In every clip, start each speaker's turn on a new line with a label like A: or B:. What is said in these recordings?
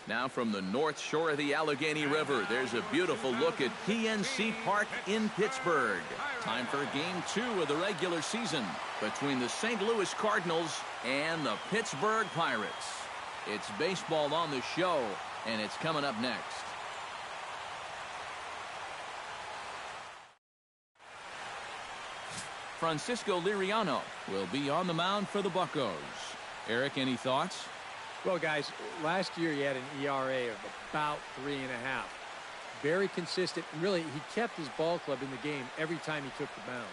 A: Now from the north shore of the Allegheny River, there's a beautiful look at PNC Park in Pittsburgh. Time for Game 2 of the regular season between the St. Louis Cardinals and the Pittsburgh Pirates. It's baseball on the show, and it's coming up next. Francisco Liriano will be on the mound for the Buccos. Eric, any thoughts?
B: Well, guys, last year he had an ERA of about 3.5. Very consistent. Really, he kept his ball club in the game every time he took the mound.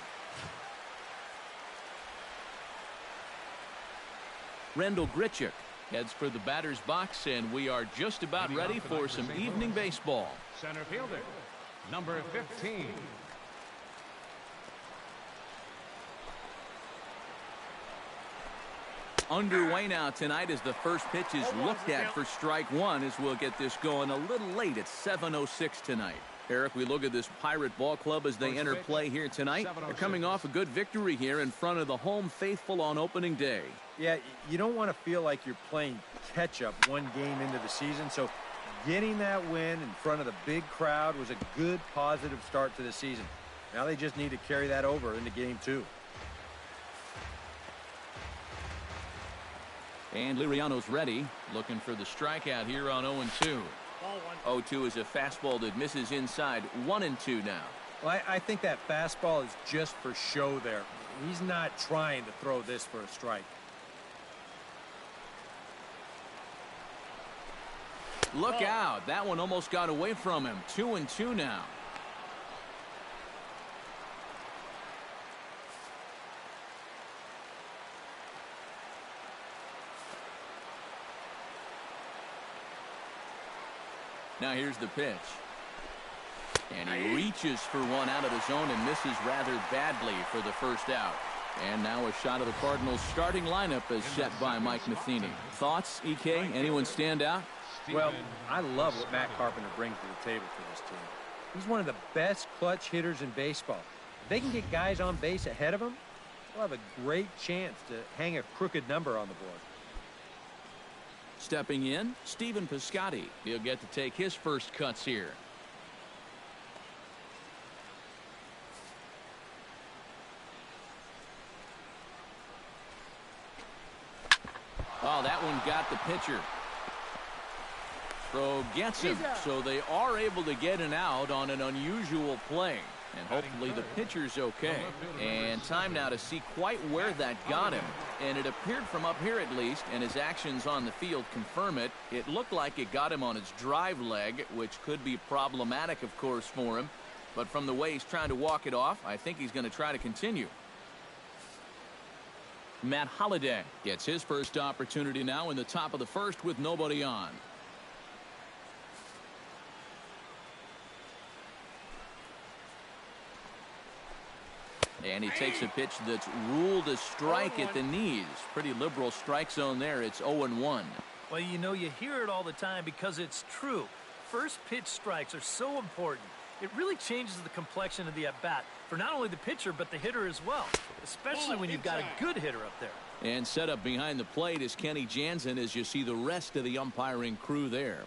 A: Rendell Grichuk heads for the batter's box, and we are just about ready for some evening baseball.
C: Center fielder, number 15.
A: Underway now tonight as the first pitch is looked at for strike one, as we'll get this going a little late at 7:06 tonight. Eric, we look at this Pirate ball club as they enter play here tonight. They're coming off a good victory here in front of the home faithful on opening day.
B: Yeah, you don't want to feel like you're playing catch-up one game into the season, so getting that win in front of the big crowd was a good, positive start to the season. Now they just need to carry that over into Game 2.
A: And Liriano's ready, looking for the strikeout here on 0-2. 0-2 is a fastball that misses inside. 1-2 now.
B: Well, I think that fastball is just for show there. He's not trying to throw this for a strike.
A: Look out. That one almost got away from him. 2-2 now. Now here's the pitch. And he reaches for one out of the zone and misses rather badly for the first out. And now a shot of the Cardinals starting lineup is set by Mike Matheny. Thoughts, EK? Anyone stand out?
B: Well, I love what Matt Carpenter brings to the table for this team. He's one of the best clutch hitters in baseball. If they can get guys on base ahead of him, they'll have a great chance to hang a crooked number on the board.
A: Stepping in, Stephen Piscotty. He'll get to take his first cuts here. Oh, that one got the pitcher. Throw gets him, so they are able to get an out on an unusual play. And hopefully the pitcher's okay. And time now to see quite where that got him. And it appeared from up here at least, and his actions on the field confirm it. It looked like it got him on his drive leg, which could be problematic, of course, for him. But from the way he's trying to walk it off, I think he's going to try to continue. Matt Holliday gets his first opportunity now in the top of the first with nobody on. And he takes a pitch that's ruled a strike at the knees. Pretty liberal strike zone there. It's 0-1.
D: Well, you know, you hear it all the time because it's true. First pitch strikes are so important. It really changes the complexion of the at-bat for not only the pitcher but the hitter as well, especially when you've got a good hitter up there.
A: And set up behind the plate is Kenny Jansen as you see the rest of the umpiring crew there.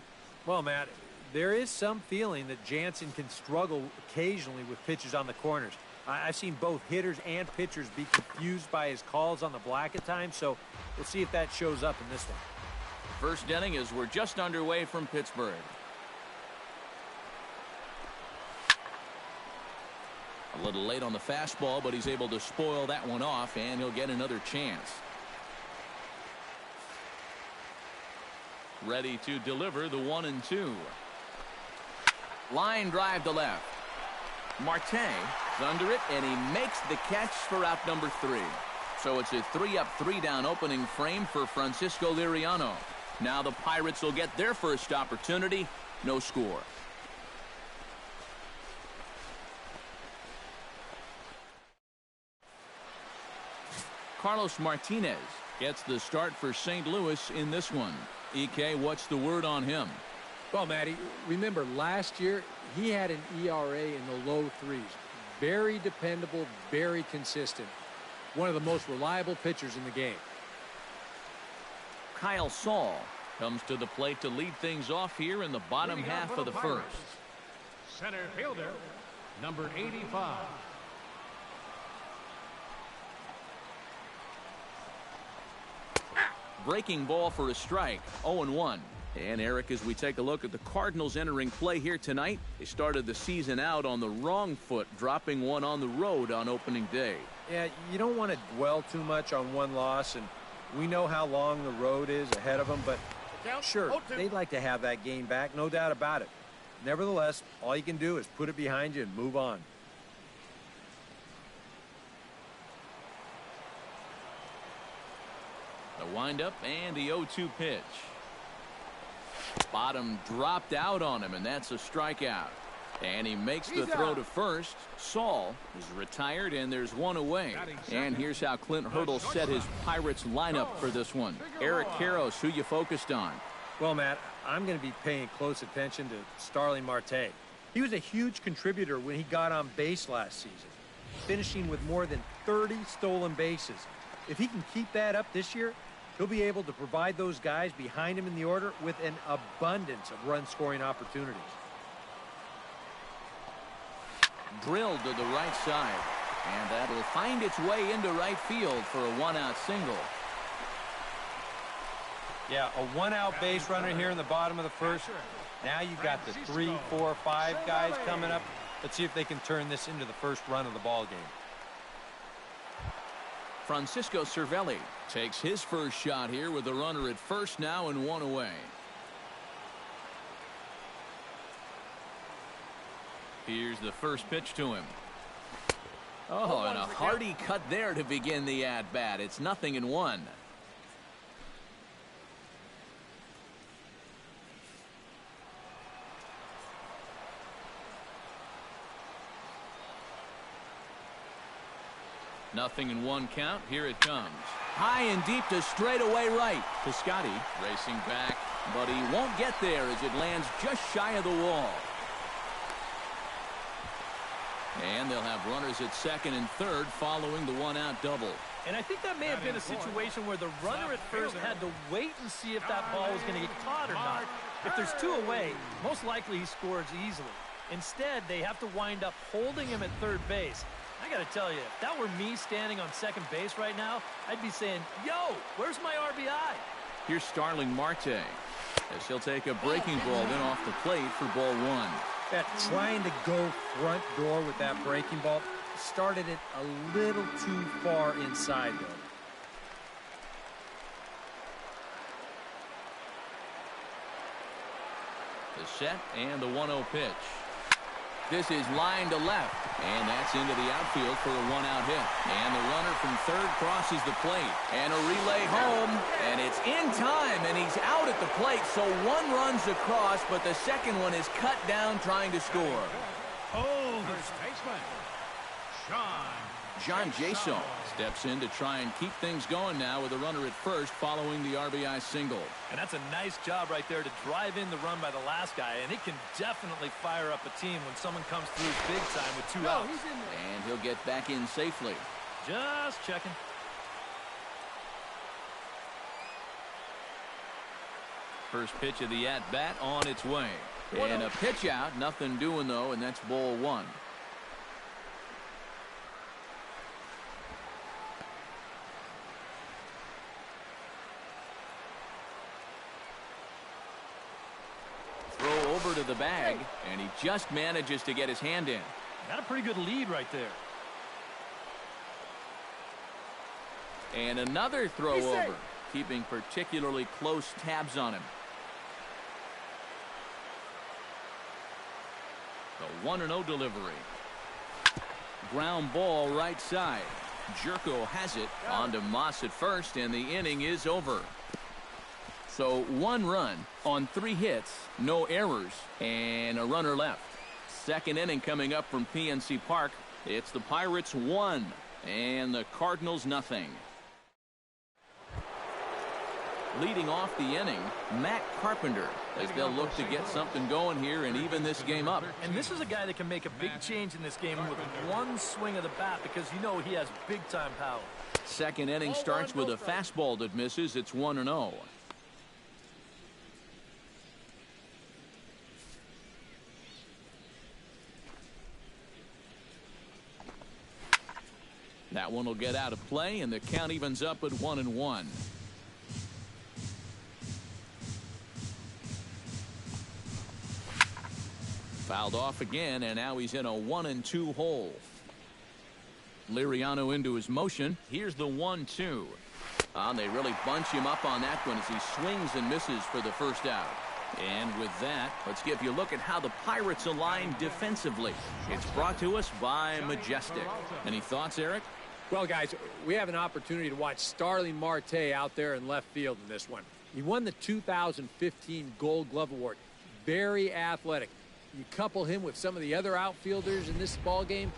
B: Well, Matt, there is some feeling that Jansen can struggle occasionally with pitches on the corners. I've seen both hitters and pitchers be confused by his calls on the black at times, so we'll see if that shows up in this one.
A: First inning as we're just underway from Pittsburgh. A little late on the fastball, but he's able to spoil that one off, and he'll get another chance. Ready to deliver the 1-2. Line drive to left. Marte is under it, and he makes the catch for out number 3. So it's a 3-up, 3-down opening frame for Francisco Liriano. Now the Pirates will get their first opportunity. No score. Carlos Martinez gets the start for St. Louis in this one. EK, what's the word on him?
B: Well, Matty, remember last year he had an ERA in the low 3s. Very dependable, very consistent. One of the most reliable pitchers in the game.
A: Kyle Saul Comes to the plate to lead things off here in the bottom half of the first.
C: Center fielder, number 85.
A: Breaking ball for a strike. 0-1. And Eric, as we take a look at the Cardinals entering play here tonight, they started the season out on the wrong foot, dropping one on the road on opening day.
B: Yeah, you don't want to dwell too much on one loss, and we know how long the road is ahead of them, but sure, they'd like to have that game back, no doubt about it. Nevertheless, all you can do is put it behind you and move on.
A: The windup and the 0-2 pitch. Bottom dropped out on him, and that's a strikeout. And he makes the throw to first. Saul is retired, and there's one away. And here's how Clint Hurdle set his Pirates lineup for this one. Eric Karros, who you focused on?
B: Well, Matt, I'm going to be paying close attention to Starling Marte. He was a huge contributor when he got on base last season, finishing with more than 30 stolen bases. If he can keep that up this year, he'll be able to provide those guys behind him in the order with an abundance of run-scoring opportunities.
A: Drilled to the right side, and that'll find its way into right field for a one-out single.
B: Yeah, a one-out base runner here in the bottom of the first. Now you've got the 3, 4, 5 guys coming up. Let's see if they can turn this into the first run of the ball game.
A: Francisco Cervelli takes his first shot here with a runner at first now and one away. Here's the first pitch to him. Oh, and a hearty cut there to begin the at-bat. It's 0-1. Nothing in one count. Here it comes. High and deep to straightaway right. Piscotty racing back, but he won't get there as it lands just shy of the wall. And they'll have runners at second and third following the one-out double.
D: And I think that may have been a situation where the runner at first had to wait and see if that ball was going to get caught or not. If there's two away, most likely he scores easily. Instead, they have to wind up holding him at third base. I got to tell you, if that were me standing on second base right now, I'd be saying, yo, where's my RBI?
A: Here's Starling Marte as he'll take a breaking ball then off the plate for ball one.
B: That trying to go front door with that breaking ball started it a little too far inside, though.
A: The set and the 1-0 pitch. This is line to left, and that's into the outfield for a one-out hit. And the runner from third crosses the plate. And a relay home, and it's in time, and he's out at the plate. So one runs across, but the second one is cut down trying to score.
C: Oh, first baseman,
A: John Jason steps in to try and keep things going now with a runner at first following the RBI single.
D: And that's a nice job right there to drive in the run by the last guy. And it can definitely fire up a team when someone comes through big time with two outs.
A: And he'll get back in safely.
D: Just checking.
A: First pitch of the at-bat on its way. And a pitch out, nothing doing though, and that's ball one. Throw over to the bag, and he just manages to get his hand in.
D: Got a pretty good lead right there.
A: And another throw over, keeping particularly close tabs on him. The 1-0 delivery. Ground ball right side. Jerko has it on to Moss at first, and the inning is over. So one run on 3 hits, no errors, and a runner left. Second inning coming up from PNC Park. It's the Pirates 1 and the Cardinals nothing. Leading off the inning, Matt Carpenter, as they'll look to get something going here and even this game up.
D: And this is a guy that can make a big change in this game with one swing of the bat because you know he has big-time power.
A: Second inning starts with a fastball that misses. It's 1-0. That one will get out of play, and the count evens up at 1-1. Fouled off again, and now he's in a 1-2 hole. Liriano into his motion. Here's the 1-2. They really bunch him up on that one as he swings and misses for the first out. And with that, let's give you a look at how the Pirates align defensively. It's brought to us by Majestic. Any thoughts, Eric?
B: Well, guys, we have an opportunity to watch Starling Marte out there in left field in this one. He won the 2015 Gold Glove Award. Very athletic. You couple him with some of the other outfielders in this ball game,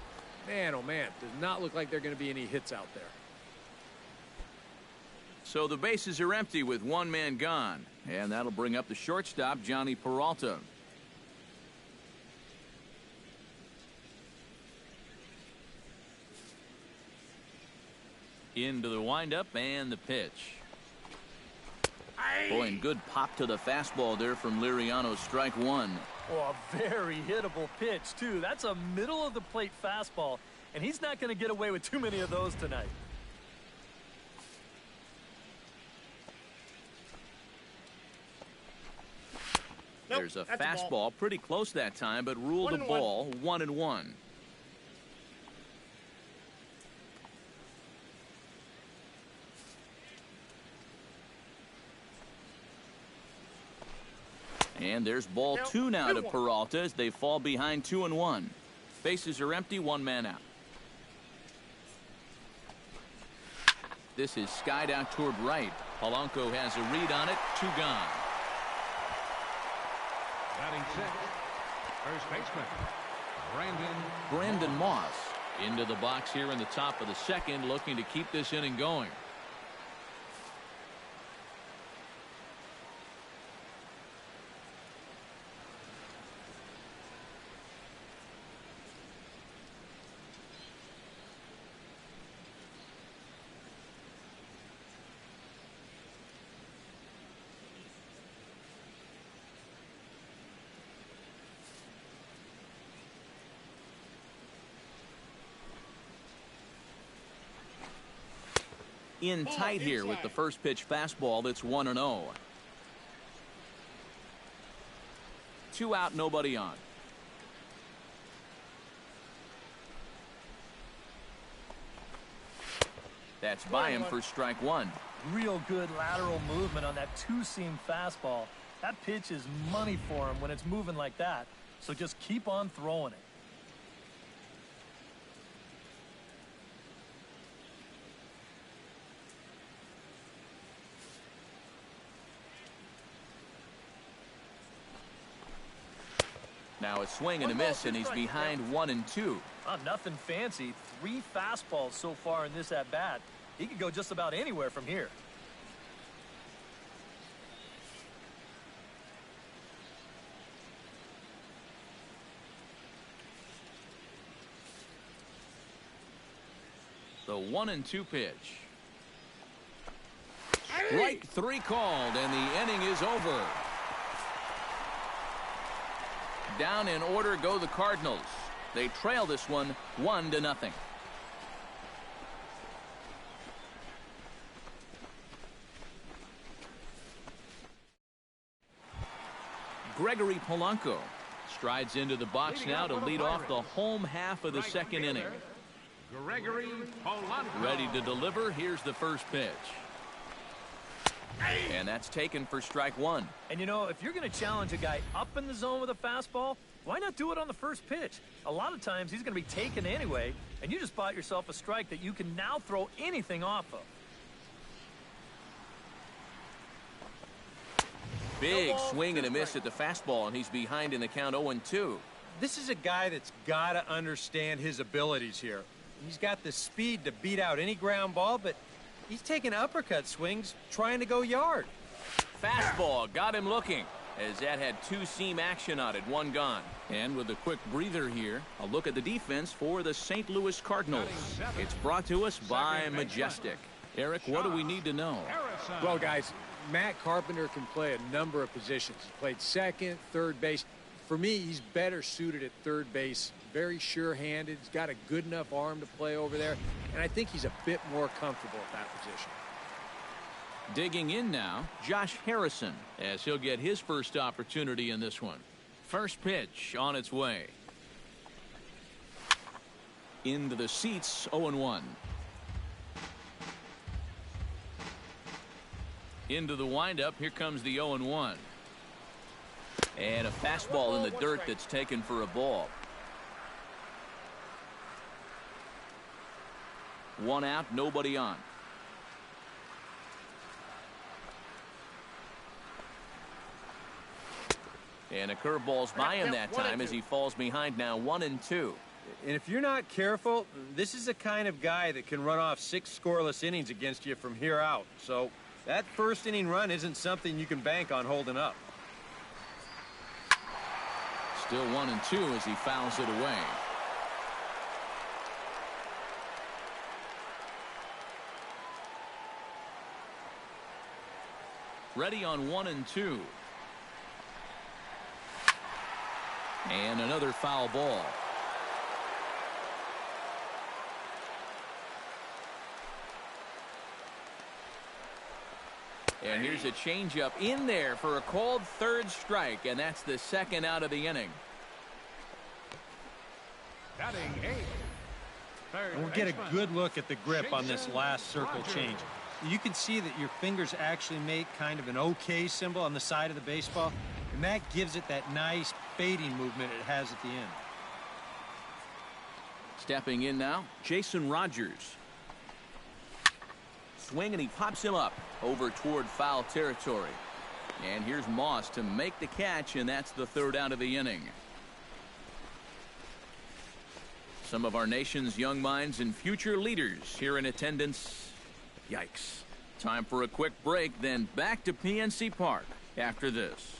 B: man, oh man, does not look like there are going to be any hits out there.
A: So the bases are empty with one man gone, and that'll bring up the shortstop, Johnny Peralta. Into the windup and the pitch. Boy, and good pop to the fastball there from Liriano's strike one.
D: Oh, a very hittable pitch, too. That's a middle-of-the-plate fastball, and he's not going to get away with too many of those tonight.
A: There's a fastball pretty close that time, but ruled a ball. 1-1. And there's ball 2 now to Peralta as they fall behind 2-1. Bases are empty, one man out. This is skied out toward right. Polanco has a read on it. 2 gone.
C: Batting sixth, first baseman,
A: Brandon Moss into the box here in the top of the second, looking to keep this inning going. In tight here with the first pitch fastball. That's 1-0. 2 out, nobody on. That's by him for strike one.
D: Real good lateral movement on that two-seam fastball. That pitch is money for him when it's moving like that. So just keep on throwing it.
A: Now a swing and a miss, and he's behind 1-2.
D: Nothing fancy. 3 fastballs so far in this at-bat. He could go just about anywhere from here.
A: The 1-2 pitch. Strike 3 called, and the inning is over. Down in order go the Cardinals. They trail this one 1-0. Gregory Polanco strides into the box now to lead off the home half of the second inning.
C: Gregory Polanco.
A: Ready to deliver. Here's the first pitch. And that's taken for strike one.
D: And you know, if you're going to challenge a guy up in the zone with a fastball, why not do it on the first pitch? A lot of times he's going to be taken anyway, and you just bought yourself a strike that you can now throw anything off of.
A: Big swing and a miss at the fastball, and he's behind in the count 0-2.
B: This is a guy that's got to understand his abilities here. He's got the speed to beat out any ground ball, but he's taking uppercut swings trying to go yard.
A: Fastball got him looking, as that had 2-seam action on it, 1 gone. And with a quick breather here, a look at the defense for the St. Louis Cardinals. It's brought to us by Majestic. Eric, what do we need to know?
B: Well, guys, Matt Carpenter can play a number of positions. He played second, third base. For me, he's better suited at third base. Very sure-handed. He's got a good enough arm to play over there. And I think he's a bit more comfortable at that position.
A: Digging in now, Josh Harrison, as he'll get his first opportunity in this one. First pitch on its way. Into the seats, 0-1. Into the windup, here comes the 0-1. And a fastball in the dirt that's taken for a ball. One out, nobody on. And a curveball's by him that time as he falls behind now 1-2.
B: And if you're not careful, this is the kind of guy that can run off 6 scoreless innings against you from here out. So that first inning run isn't something you can bank on holding up.
A: Still 1-2 as he fouls it away. Ready on 1-2. And another foul ball. And here's a changeup in there for a called third strike, and that's the second out of the inning.
C: Batting 8.
B: We'll get a good look at the grip on this last circle change. You can see that your fingers actually make kind of an OK symbol on the side of the baseball, and that gives it that nice fading movement it has at the end.
A: Stepping in now, Jason Rogers. Swing, and he pops him up over toward foul territory. And here's Moss to make the catch, and that's the third out of the inning. Some of our nation's young minds and future leaders here in attendance. Yikes. Time for a quick break, then back to PNC Park after this.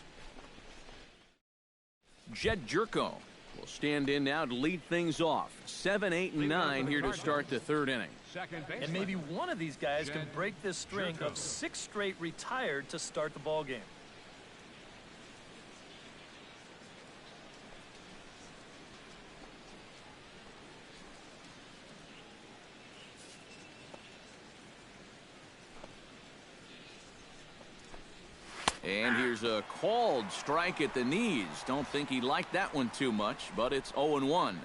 A: Jed Jerko will stand in now to lead things off. 7, 8, and 9 here to start the third inning.
D: And maybe one of these guys can break this string of 6 straight retired to start the ball game.
A: And here's a called strike at the knees. Don't think he liked that one too much, but it's 0-1.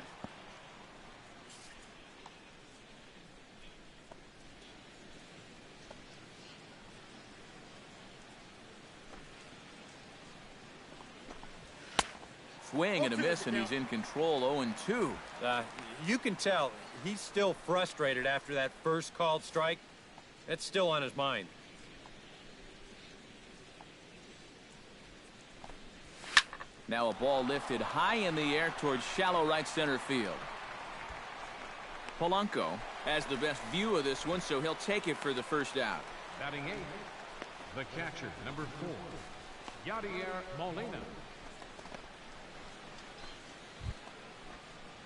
A: Swing and a miss, and he's in control. 0-2.
B: You can tell he's still frustrated after that first called strike. That's still on his mind.
A: Now a ball lifted high in the air towards shallow right center field. Polanco has the best view of this one, so he'll take it for the first out.
C: Batting 8. The catcher, number 4, Yadier Molina.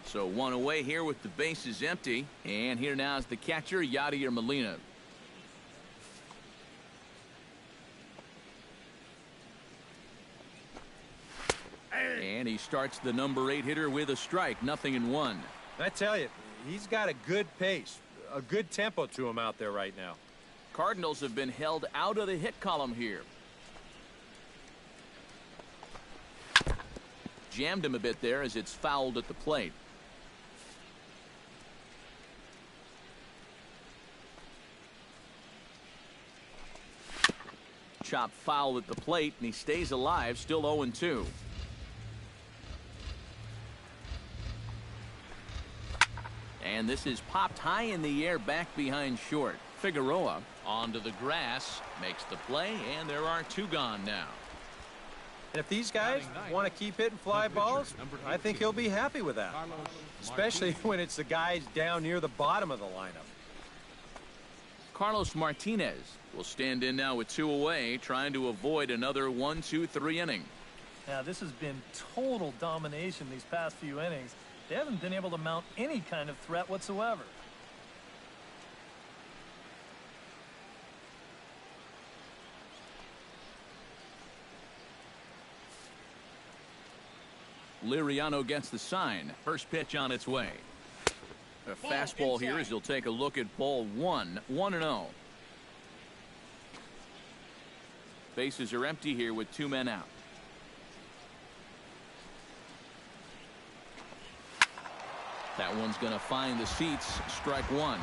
A: So one away here with the bases empty. And here now is the catcher, Yadier Molina. And he starts the number 8 hitter with a strike. 0-1.
B: I tell you, he's got a good pace, a good tempo to him out there right now.
A: Cardinals have been held out of the hit column here. Jammed him a bit there as it's fouled at the plate. Chop foul at the plate, and he stays alive, still 0-2. And this is popped high in the air back behind short. Figueroa onto the grass, makes the play, and there are 2 gone now.
B: And if these guys want to keep hitting fly balls, I think he'll be happy with that. Especially when it's the guys down near the bottom of the lineup.
A: Carlos Martinez will stand in now with 2 away, trying to avoid another 1-2-3 inning.
D: Now, this has been total domination these past few innings. They haven't been able to mount any kind of threat whatsoever.
A: Liriano gets the sign. First pitch on its way. A fastball here as he'll take a look at ball one. 1-0. Bases are empty here with 2 men out. That one's going to find the seats. Strike one.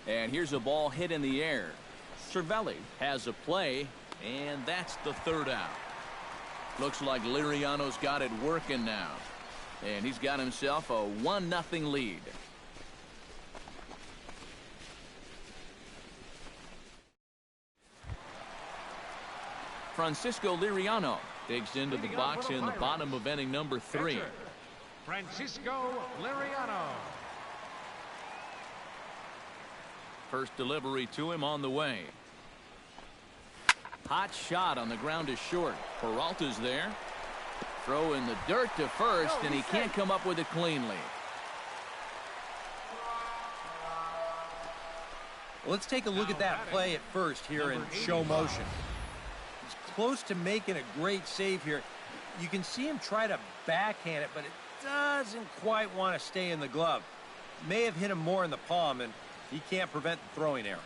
A: And here's a ball hit in the air. Cervelli has a play, and that's the 3rd out. Looks like Liriano's got it working now. And he's got himself a 1-0 lead. Francisco Liriano digs into the box in the bottom of inning number 3.
C: Francisco Liriano.
A: First delivery to him on the way. Hot shot on the ground is short. Peralta's there. Throw in the dirt to first, and he can't come up with it cleanly.
B: Let's take a look at that play at first here in show motion. He's close to making a great save here. You can see him try to backhand it, but it doesn't quite want to stay in the glove. May have hit him more in the palm, and he can't prevent the throwing error.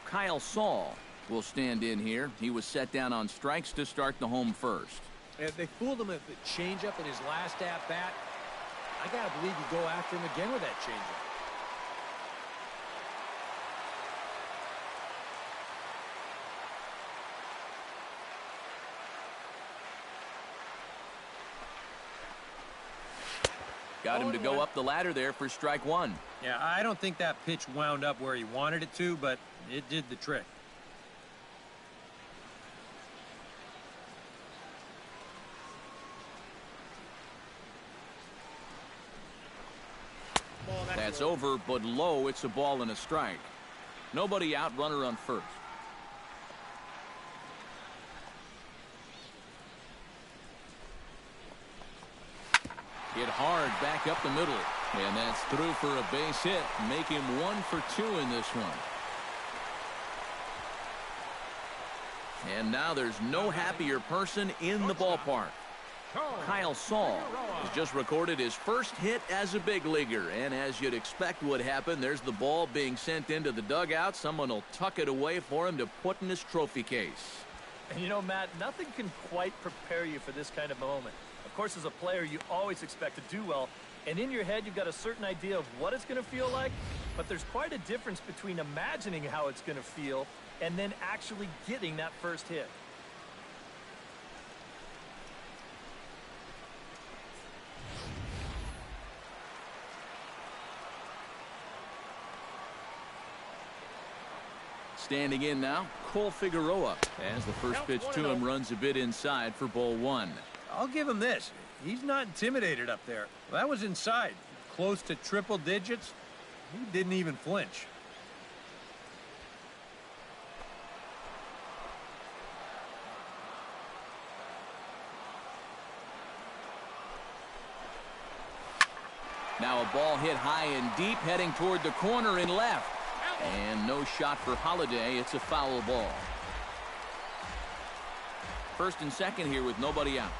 A: Kyle Saul will stand in here. He was set down on strikes to start the home first.
B: And they fooled him at the changeup in his last at-bat. I got to believe you go after him again with that changeup.
A: Got him to go up the ladder there for strike one.
B: Yeah, I don't think that pitch wound up where he wanted it to, but it did the trick.
A: That's over, but low. It's a ball and a strike. Nobody out, runner on first. Hit hard back up the middle. And that's through for a base hit. Make him 1 for 2 in this one. And now there's no happier person in the ballpark. Kyle Saul has just recorded his first hit as a big leaguer. And as you'd expect would happen, there's the ball being sent into the dugout. Someone will tuck it away for him to put in his trophy case.
D: And you know, Matt, nothing can quite prepare you for this kind of moment. Of course, as a player, you always expect to do well. And in your head, you've got a certain idea of what it's going to feel like. But there's quite a difference between imagining how it's going to feel and then actually getting that first hit.
A: Standing in now, Cole Figueroa, as the first pitch to him runs a bit inside for ball one.
B: I'll give him this. He's not intimidated up there. That was inside. Close to triple digits. He didn't even flinch.
A: Now a ball hit high and deep, heading toward the corner in left. And no shot for Holiday. It's a foul ball. First and second here with nobody out.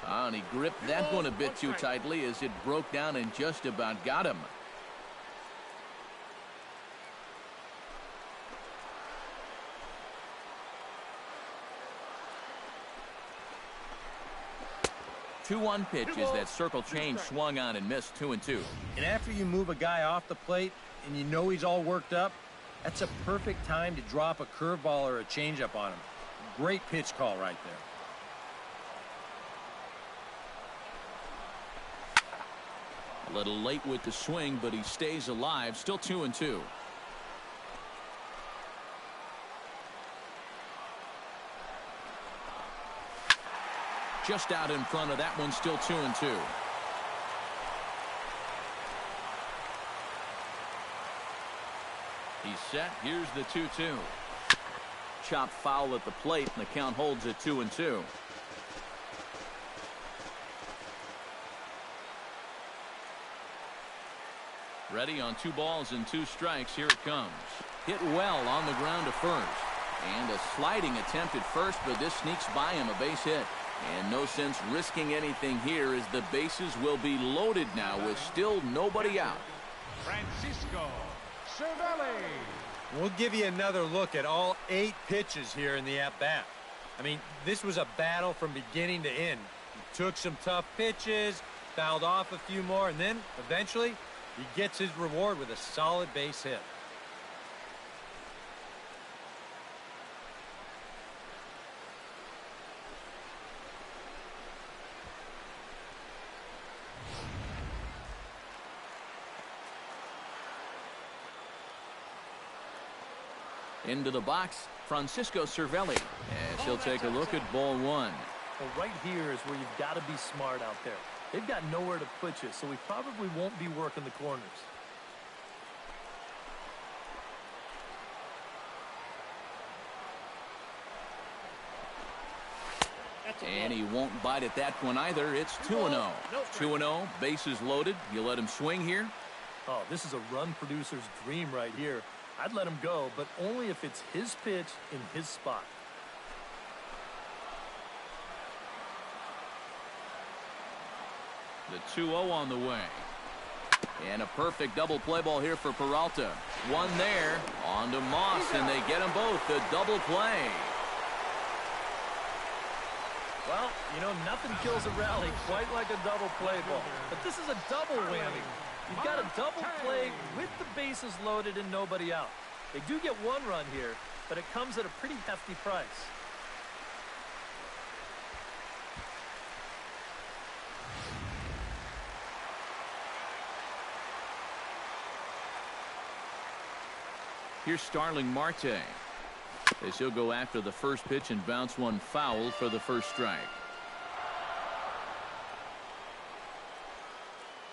A: And he gripped that one a bit too tightly as it broke down and just about got him. Two-one pitch as that circle change swung on and missed 2-2.
B: And after you move a guy off the plate and you know he's all worked up, that's a perfect time to drop a curveball or a changeup on him. Great pitch call right there.
A: A little late with the swing, but he stays alive. Still 2-2. Just out in front of that one, still 2-2. He's set. Here's the 2-2. Chopped foul at the plate, and the count holds at 2-2. Ready on 2 balls and 2 strikes. Here it comes. Hit well on the ground to first. And a sliding attempt at first, but this sneaks by him, a base hit. And no sense risking anything here as the bases will be loaded now with still nobody out.
C: Francisco Cervelli.
B: We'll give you another look at all 8 pitches here in the at-bat. I mean, this was a battle from beginning to end. He took some tough pitches, fouled off a few more, and then eventually he gets his reward with a solid base hit.
A: Into the box, Francisco Cervelli, as he'll take a look at ball 1.
D: Well, right here is where you've got to be smart out there. They've got nowhere to put you, so we probably won't be working the corners.
A: And he won't bite at that one either. It's 2-0. 2-0, bases loaded. You let him swing here?
D: Oh, this is a run producer's dream right here. I'd let him go, but only if it's his pitch in his spot.
A: The 2-0 on the way. And a perfect double play ball here for Peralta. One there, on to Moss, and they get them both. The double play.
D: Well, you know, nothing kills a rally quite like a double play ball. But this is a double whammy. You've got a double play with the bases loaded and nobody out. They do get 1 run here, but it comes at a pretty hefty price.
A: Here's Starling Marte, as he'll go after the first pitch and bounce one foul for the first strike.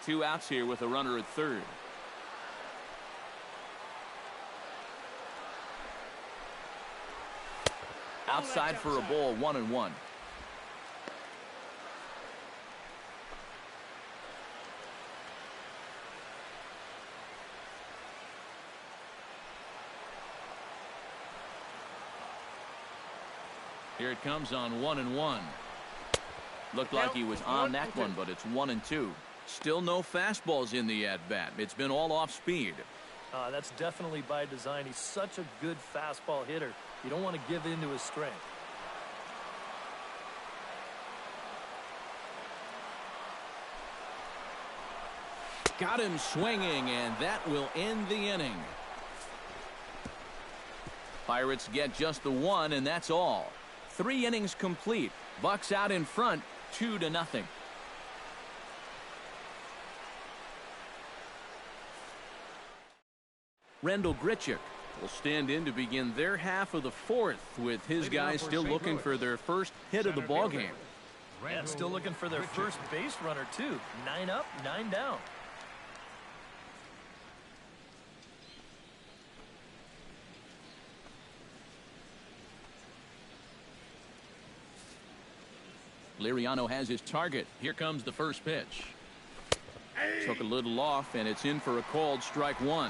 A: 2 outs here with a runner at third. Outside for a ball, 1-1. Here it comes on 1-1. Looked like he was on that one, but it's 1-2. Still no fastballs in the at-bat. It's been all off speed.
D: That's definitely by design. He's such a good fastball hitter. You don't want to give in to his strength.
A: Got him swinging, and that will end the inning. Pirates get just the 1, and that's all. 3 innings complete. Bucks out in front, 2-0. Rendell Grichuk will stand in to begin their half of the 4th, with his guys still looking for their first hit of the ballgame.
D: And still looking for their first base runner, too. 9 up, 9 down.
A: Liriano has his target. Here comes the first pitch. Took a little off, and it's in for a called strike 1.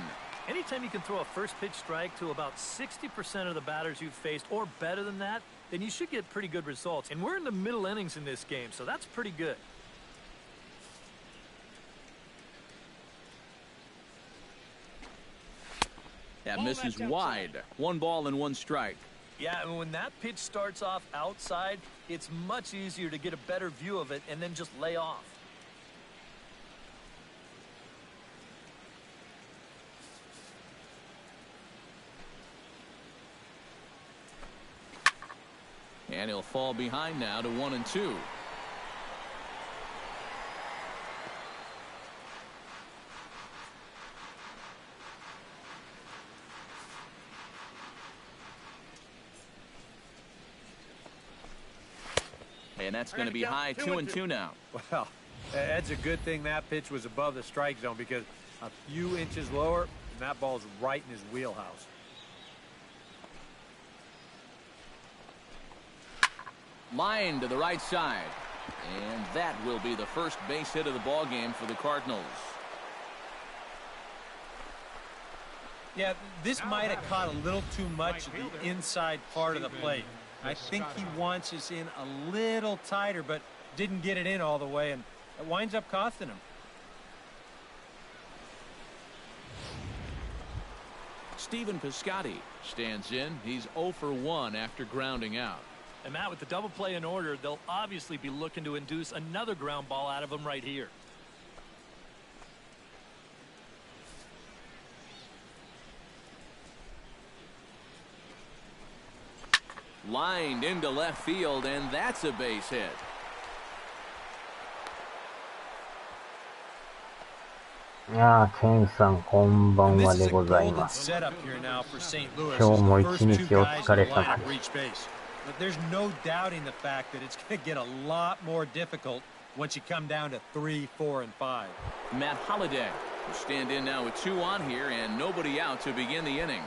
D: Anytime you can throw a first pitch strike to about 60% of the batters you've faced, or better than that, then you should get pretty good results. And we're in the middle innings in this game, so that's pretty good.
A: That misses wide. 1 ball and 1 strike.
D: Yeah, and when that pitch starts off outside, it's much easier to get a better view of it and then just lay off.
A: And he'll fall behind now to 1-2. And that's going to be high, 2-2 now.
B: Well, that's a good thing that pitch was above the strike zone, because a few inches lower, and that ball's right in his wheelhouse.
A: Line to the right side. And that will be the first base hit of the ball game for the Cardinals.
B: Yeah, this might have caught a little too much of the inside part of the plate. I think he wants us in a little tighter, but didn't get it in all the way, and it winds up costing him.
A: Stephen Piscotty stands in. He's 0 for 1 after grounding out.
D: And Matt, with the double play in order, they'll obviously be looking to induce another ground ball out of him right here.
A: Lined into left field, and that's a base hit.
E: Ken さん、こんばんはでございます。今日も一日お疲れ様です。
B: But there's no doubting the fact that it's going to get a lot more difficult once you come down to 3, 4, and 5.
A: Matt Holliday will stand in now with 2 on here and nobody out to begin the inning.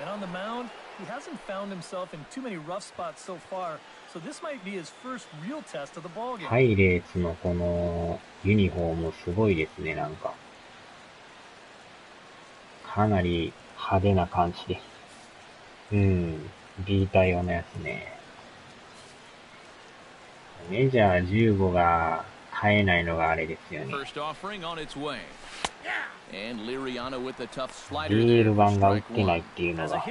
D: And on the mound, he hasn't found himself in too many rough spots so far, so this might be his first real test of the ballgame.
E: パイレーツのこのユニフォームすごいですね、なんか。かなり派手な感じで。B 対応のやつね。メジャー15が買えないのがあれですよね。ビール版が売ってないっていうのが。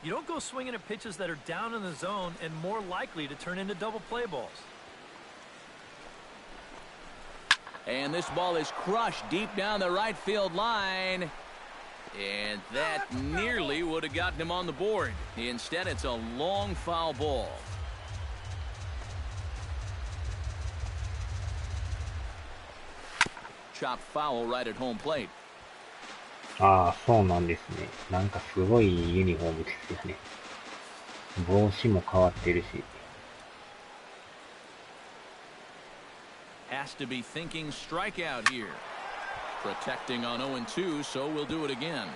D: You don't go swinging at pitches that are down in the zone and more likely to turn into double play balls.
A: And this ball is crushed deep down the right field line. And that nearly would have gotten him on the board. Instead, it's a long foul ball. Chopped foul right at home plate.
E: ああ、そうなんですね。なんかすごいユニフォームですよね。帽子も変わってるし。
A: Has to be thinking strikeout here. Protecting on 0-2, so we'll do it again.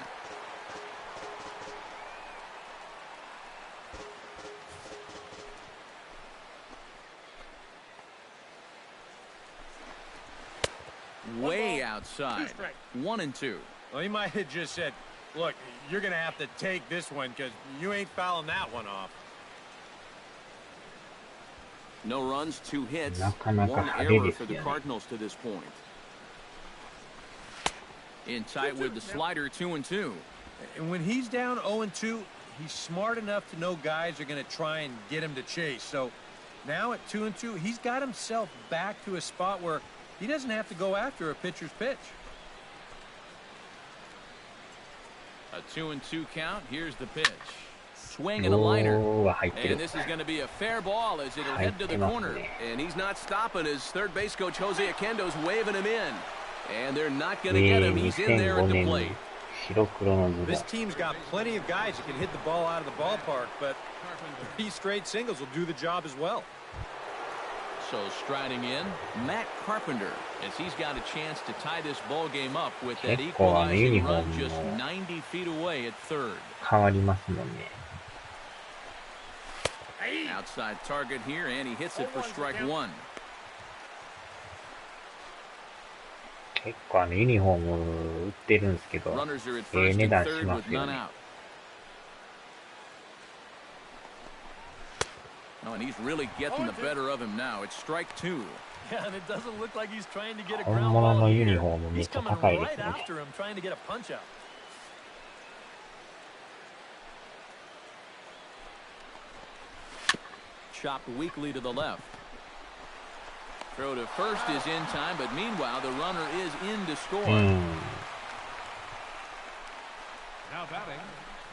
A: Way outside. 1-2.
B: Well, he might have just said, look, you're going to have to take this one because you ain't fouling that one off.
A: No runs, 2 hits, 1 error for the Cardinals to this point. In tight with the slider, 2-2.
B: And when he's down 0-2, he's smart enough to know guys are going to try and get him to chase. So now at 2-2, he's got himself back to a spot where he doesn't have to go after a pitcher's pitch.
A: A 2-2 count. Here's the pitch. Swing and a liner. And this is going to be a fair ball as it'll head to the corner. And he's not stopping as third base coach Jose Akendo's waving him in. And they're not going to get him. He's in there at the plate.
B: This team's got plenty of guys that can hit the ball out of the ballpark, but 3 straight singles will do the job as well.
A: So striding in, Matt Carpenter, as he's got a chance to tie this ball game up with that equalizing run just 90 feet away at third. Outside target here, and he hits it for strike 1.
E: 結構ユニフォーム売ってるんですけど、値段しますよね。
A: Oh, and he's really getting the better of him now. It's strike 2.
D: Yeah, and it doesn't look like he's trying to get a
E: 本
D: ground
E: 物
D: ball
E: のユニ
D: here.
E: フォームめっ
D: He's
E: ちゃ
D: coming
E: 高いで
D: right
E: すね。
D: after him, trying to get a punch out.
A: Chopped weakly to the left. Throw to first is in time, but meanwhile the runner is in to score.
C: Now batting.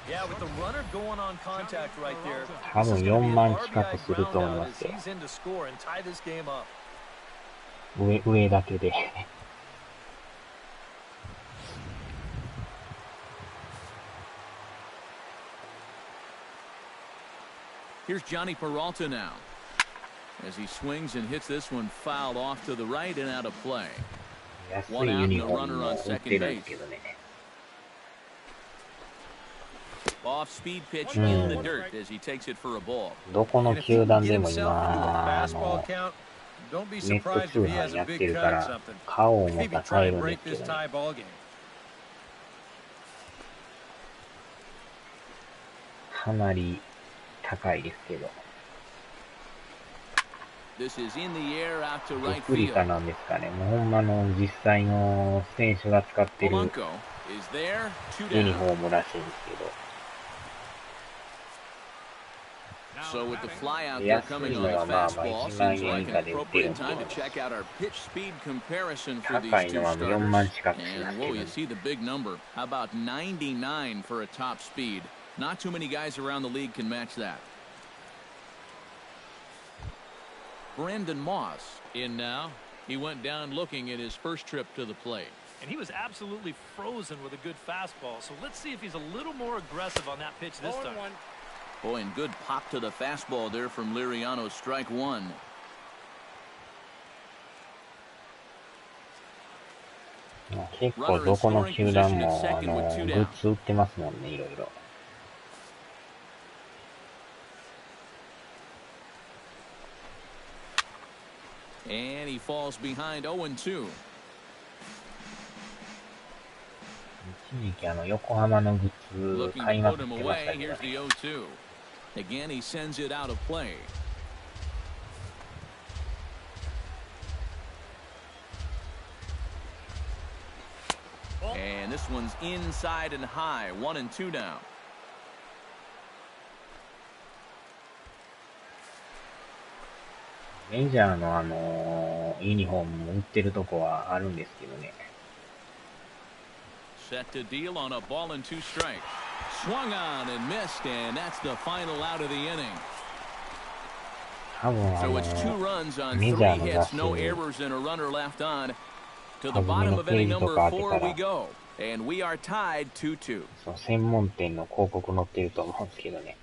D: Yeah, with the runner going on contact right there.
E: 多分4万近くすると思いますよ。
D: He's in to score and tie this game up.
E: 上だけで。
A: Here's Johnny Peralta now, as he swings and hits this one foul off to the right and out of play.
E: 安いユニフォームも売ってるんですけどね。
A: Off-speed pitch in the dirt as he takes it for a ball.
E: どこの球団でも今、
B: Don't be
E: ネット
B: surprised
E: 通
B: if he
E: 販
B: has a
E: やっ
B: big
E: てる
B: cut
E: か
B: or
E: ら
B: something.
E: 買おう思っ
B: Maybe
E: たら買
B: try
E: え
B: and
E: るんで
B: break
E: すけ
B: this
E: どね。
B: tie ball game.
E: かなり高いですけど。
A: This is in the air out to
E: レ
A: right
E: プリカ
A: field.
E: なんですかね。もうほんまの実際の選手が使ってる
A: Polanco is there, two
E: ユニフ
A: down.
E: ォームらしいんですけど。
A: So with the fly out there
E: 安
A: coming
E: い
A: on
E: の
A: the
E: はまあまあ
A: fastball,
E: 1万
A: seems
E: 円
A: like
E: 以
A: an
E: 下で売ってるん
A: appropriate
E: ですけ
A: time
E: ど
A: to check out our pitch speed comparison
E: ね。
A: for these
E: 高い
A: two
E: のは4万
A: starters.
E: 近くします
A: And
E: け
A: whoa,
E: ど
A: you
E: ね。
A: see the big number. How about 99 for a top speed? Not too many guys around the league can match that. Brandon Moss in now. He went down looking at his first trip to the plate.
D: And he was absolutely frozen with a good fastball. So let's see if he's a little more aggressive on that pitch this time.
A: Boy, and good pop to the fastball there from Liriano, strike one.
E: 結構どこの球団もグッズ売ってますもんね、いろいろ。
A: And he falls behind 0-2.
E: 一時期横浜のグッズ
A: Looking
E: 買い
A: to
E: ま
A: put
E: くっ
A: him
E: てまし
A: away.
E: たけど
A: Here's the
E: ね。
A: 0-2. Again, he sends it out of play. And this one's inside and high. 1-2 now.
E: メジャーのユニフォームも売ってるとこはあるんですけどね。
A: Set to deal on a ball and two strikes. Swung on and missed, and that's the final out of the inning.
E: 多分
A: So it's 2 runs on
E: メ
A: 3
E: ジャーの雑
A: hits,
E: 誌
A: no errors, and a runner left on. To the
E: 初め
A: bottom
E: の
A: of
E: ペー
A: inning
E: ジと
A: number
E: かあって
A: 4 we
E: から
A: go. And we are tied 2-2.
E: そう専門店の広告載ってると思うんですけどね。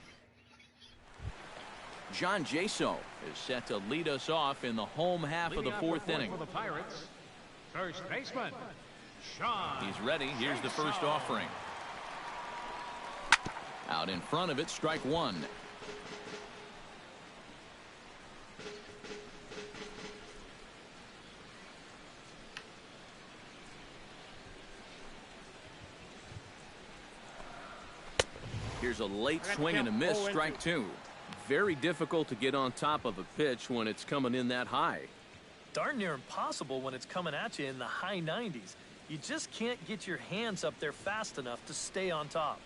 A: John Jaso is set to lead us off in the home half of the 4th inning.
C: For the Pirates, first baseman, Sean.
A: He's ready. Here's the first offering. Out in front of it, strike one. Here's a late swing and a miss, strike two. Very difficult to get on top of a pitch when it's coming in that high.
D: Darn near impossible when it's coming at you in the high 90s. You just can't get your hands up there fast enough to stay on top.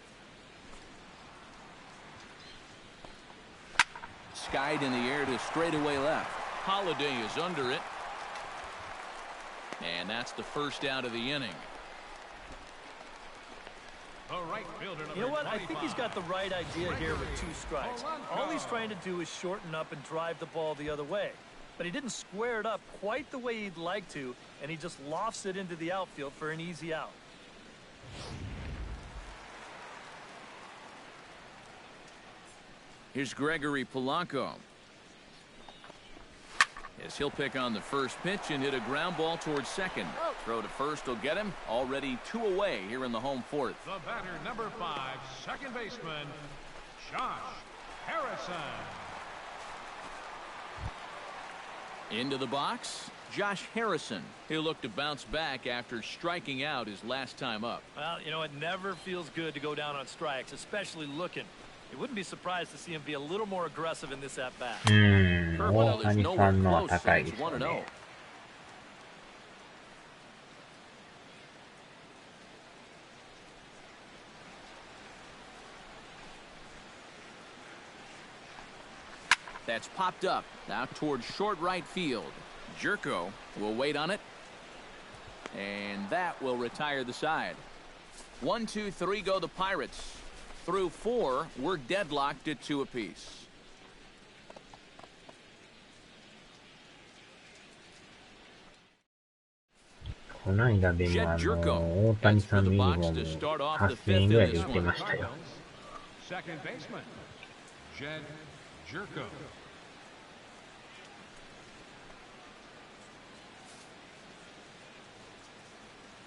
A: Skied in the air to straightaway left. Holiday is under it. And that's the first out of the inning.
C: The right fielder,
D: You know what? I think he's got the right idea here with 2 strikes. All he's trying to do is shorten up and drive the ball the other way. But he didn't square it up quite the way he'd like to, and he just lofts it into the outfield for an easy out.
A: Here's Gregory Polanco. As he'll pick on the first pitch and hit a ground ball towards second. Throw to first will get him. Already 2 away here in the home 4th.
C: The batter, number 5, second baseman, Josh Harrison.
A: Into the box, Josh Harrison. He'll look to bounce back after striking out his last time up.
D: Well, you know, it never feels good to go down on strikes, especially looking. You wouldn't be surprised to see him be a little more aggressive in this at-bat.
E: 大谷さんのは高いですよね。
A: That's popped up out towards short right field. Jerko will wait on it. And that will retire the side. 1, 2, 3 go the Pirates. Through 4, we're deadlocked at 2 apiece.
E: この間でも大谷さんのユニフォーム8000円ぐらいで売ってましたよ。
C: Second baseman, Jed Jerko.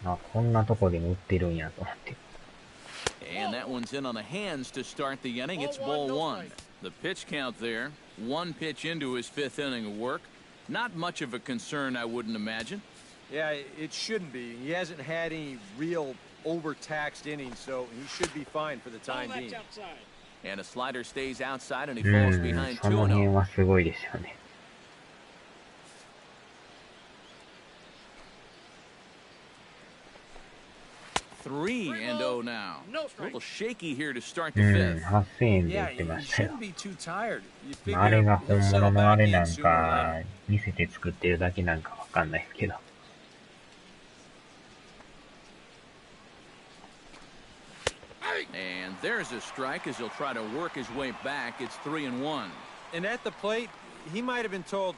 E: あ、こんなとこでも売ってるんやと思って。
A: And that one's in on the hands to start the inning. It's ball one. The pitch count there. One pitch into his fifth inning of work. Not much of a concern, I wouldn't imagine.
B: Yeah, it shouldn't be. He hasn't had any real overtaxed innings, so he should be fine for the time being.
A: And a slider stays outside, and he falls behind
E: その辺
A: 2-0.
E: はすごいですよね。
A: 3-0 now. A little shaky here to start the fifth.
E: 8000円で売
B: Yeah,
E: ってま
B: he
E: したよ。
B: shouldn't be too tired. You
E: あれ
B: figure
E: が本
B: he'll settle
E: 物のあ
B: back
E: れ
B: in
E: なん
B: sooner or
E: か
B: later.
E: 見せて作ってるだけなんかわかんないですけど。
A: And there's a strike as he'll try to work his way back. It's 3-1.
B: And at the plate, he might have been told,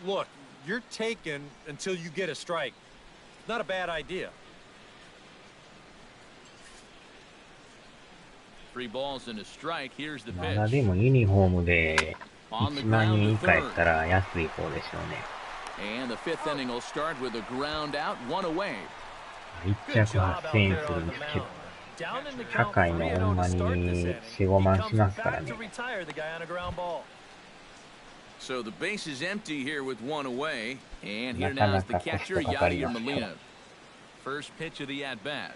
B: look, you're taken until you get a strike. Not a bad idea.
A: 3 balls and a strike. Here's the
E: まだ
A: pitch.
E: でもユニフォームで1万円以下やったら安い方でしょうね。
A: And the fifth inning will start with a ground out, 1 away.
E: 1着8000円するんですけど、高いのほんまに4、5万しますからね。
A: So the base is empty here with 1 away. And here
E: なか
A: now
E: な
A: is the
E: かコス
A: catcher,
E: トかかり
A: Yadier
E: ますよ。
A: Molina. First pitch of the at-bat.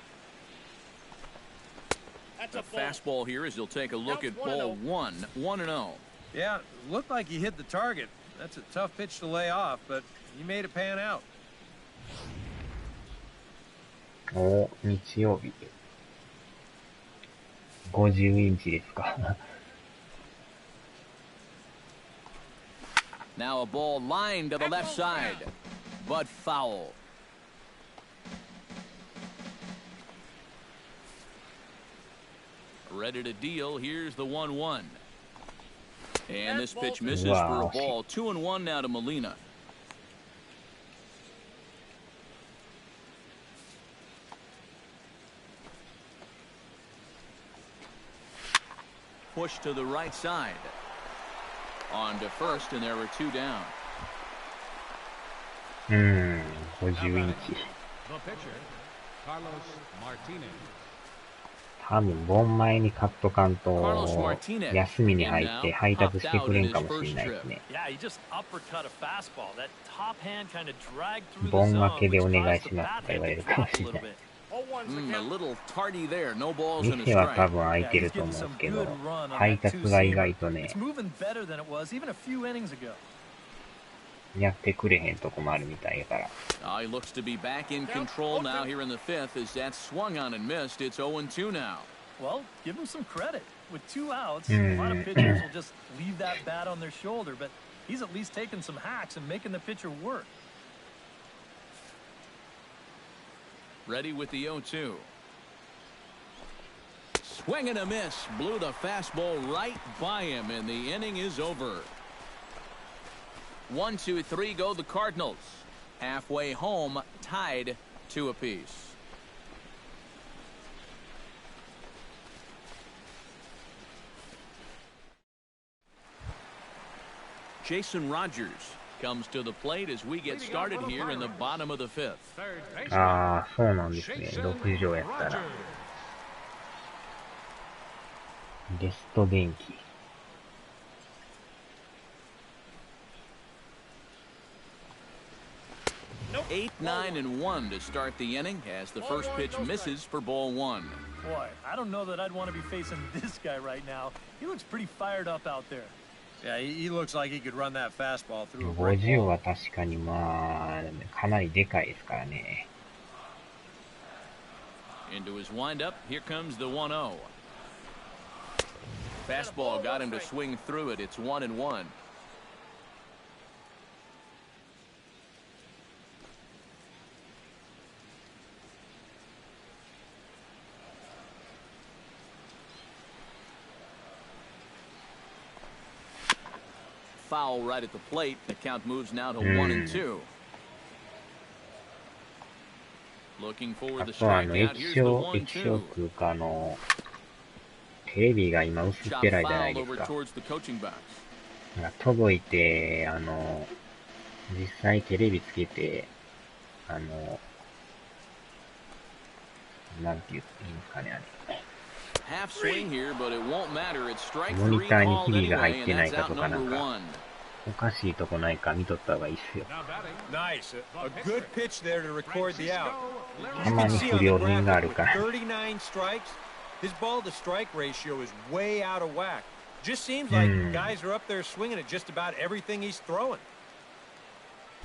A: The fastball here as he'll take a look at ball 1, 1-0.
B: Yeah, looked like he hit the target. That's a tough pitch to lay off, but he made it pan out.
E: お、日曜日。50インチですか。
A: Now a ball lined to the left side, but foul. Ready to deal. Here's the 1-1. And this pitch misses for a ball. 2-1 now to Molina. Push to the right side. On to first, and there were 2 down.
E: 50インチ。
C: The pitcher, Carlos Martinez.
E: 多分、盆前に買っとかんと、休みに入って配達してくれんかもしれないですね。盆明けでお願いしますとか言われるかもしれない。店は多分空いてると思うんですけど、配達が意外とね、やってくれへんとこもあるみたいやから。
A: He looks to be back in control now here in the fifth as that swung on and missed. It's 0-2 now.
D: Well, give him some credit. With 2 outs, a lot of pitchers will just leave that bat on their shoulder, but he's at least taking some hacks and making the pitcher work.
A: Ready with the 0-2. Swing and a miss. Blew the fastball right by him, and the inning is over. 1, 2, 3 go the Cardinals. Halfway home, tied 2 apiece. Jason Rogers comes to the plate as we get started here in the bottom of the fifth.
E: ああ、そうなんですね。6畳やったら。ゲスト電気。
A: 8, 9, and 1 to start the inning as the first pitch misses for ball 1.
D: Boy, I don't know that I'd want to be facing this guy right now. He looks pretty fired up out there.
B: Yeah, he looks like he could run that fastball through a
E: 50は確かにまあ、かなりでかいですからね。
A: Into his windup, here comes the 1-0. Fastball got him to swing through it. It's 1-1. Foul right at the plate. The count moves now to 1-2. Looking for
E: あ
A: the
E: とは
A: strikeout.
E: 液
A: Here's
E: 晶、
A: the
E: 液晶
A: 1-2.
E: っていうかテレビが今映っ
A: Shot
E: てないじゃない
A: fouled
E: です
A: over
E: か。
A: towards the coaching box.
E: 届いて、実際テレビつけて、なんて言っていいんですかね、あれ。
A: Half swing here, but it won't matter. It's strike
E: モニ
A: three
E: ターに
A: called
E: ヒビが入
A: anyway,
E: って
A: and
E: ない
A: that's
E: か
A: out
E: とかなん
A: number
E: か、
A: one.
E: おかしいとこないか見とった方がいいっすよ。
C: Now batting.
B: Nice. A good pitch there to record the out.
E: た
B: You
E: ま
B: can
E: に
B: see
E: 不
B: on the
E: 良品があ
B: graphic
E: る
B: with
E: から。
B: 39 strikes, his ball to strike ratio is way out of whack. Just seems like guys are up there swinging at just about everything he's throwing.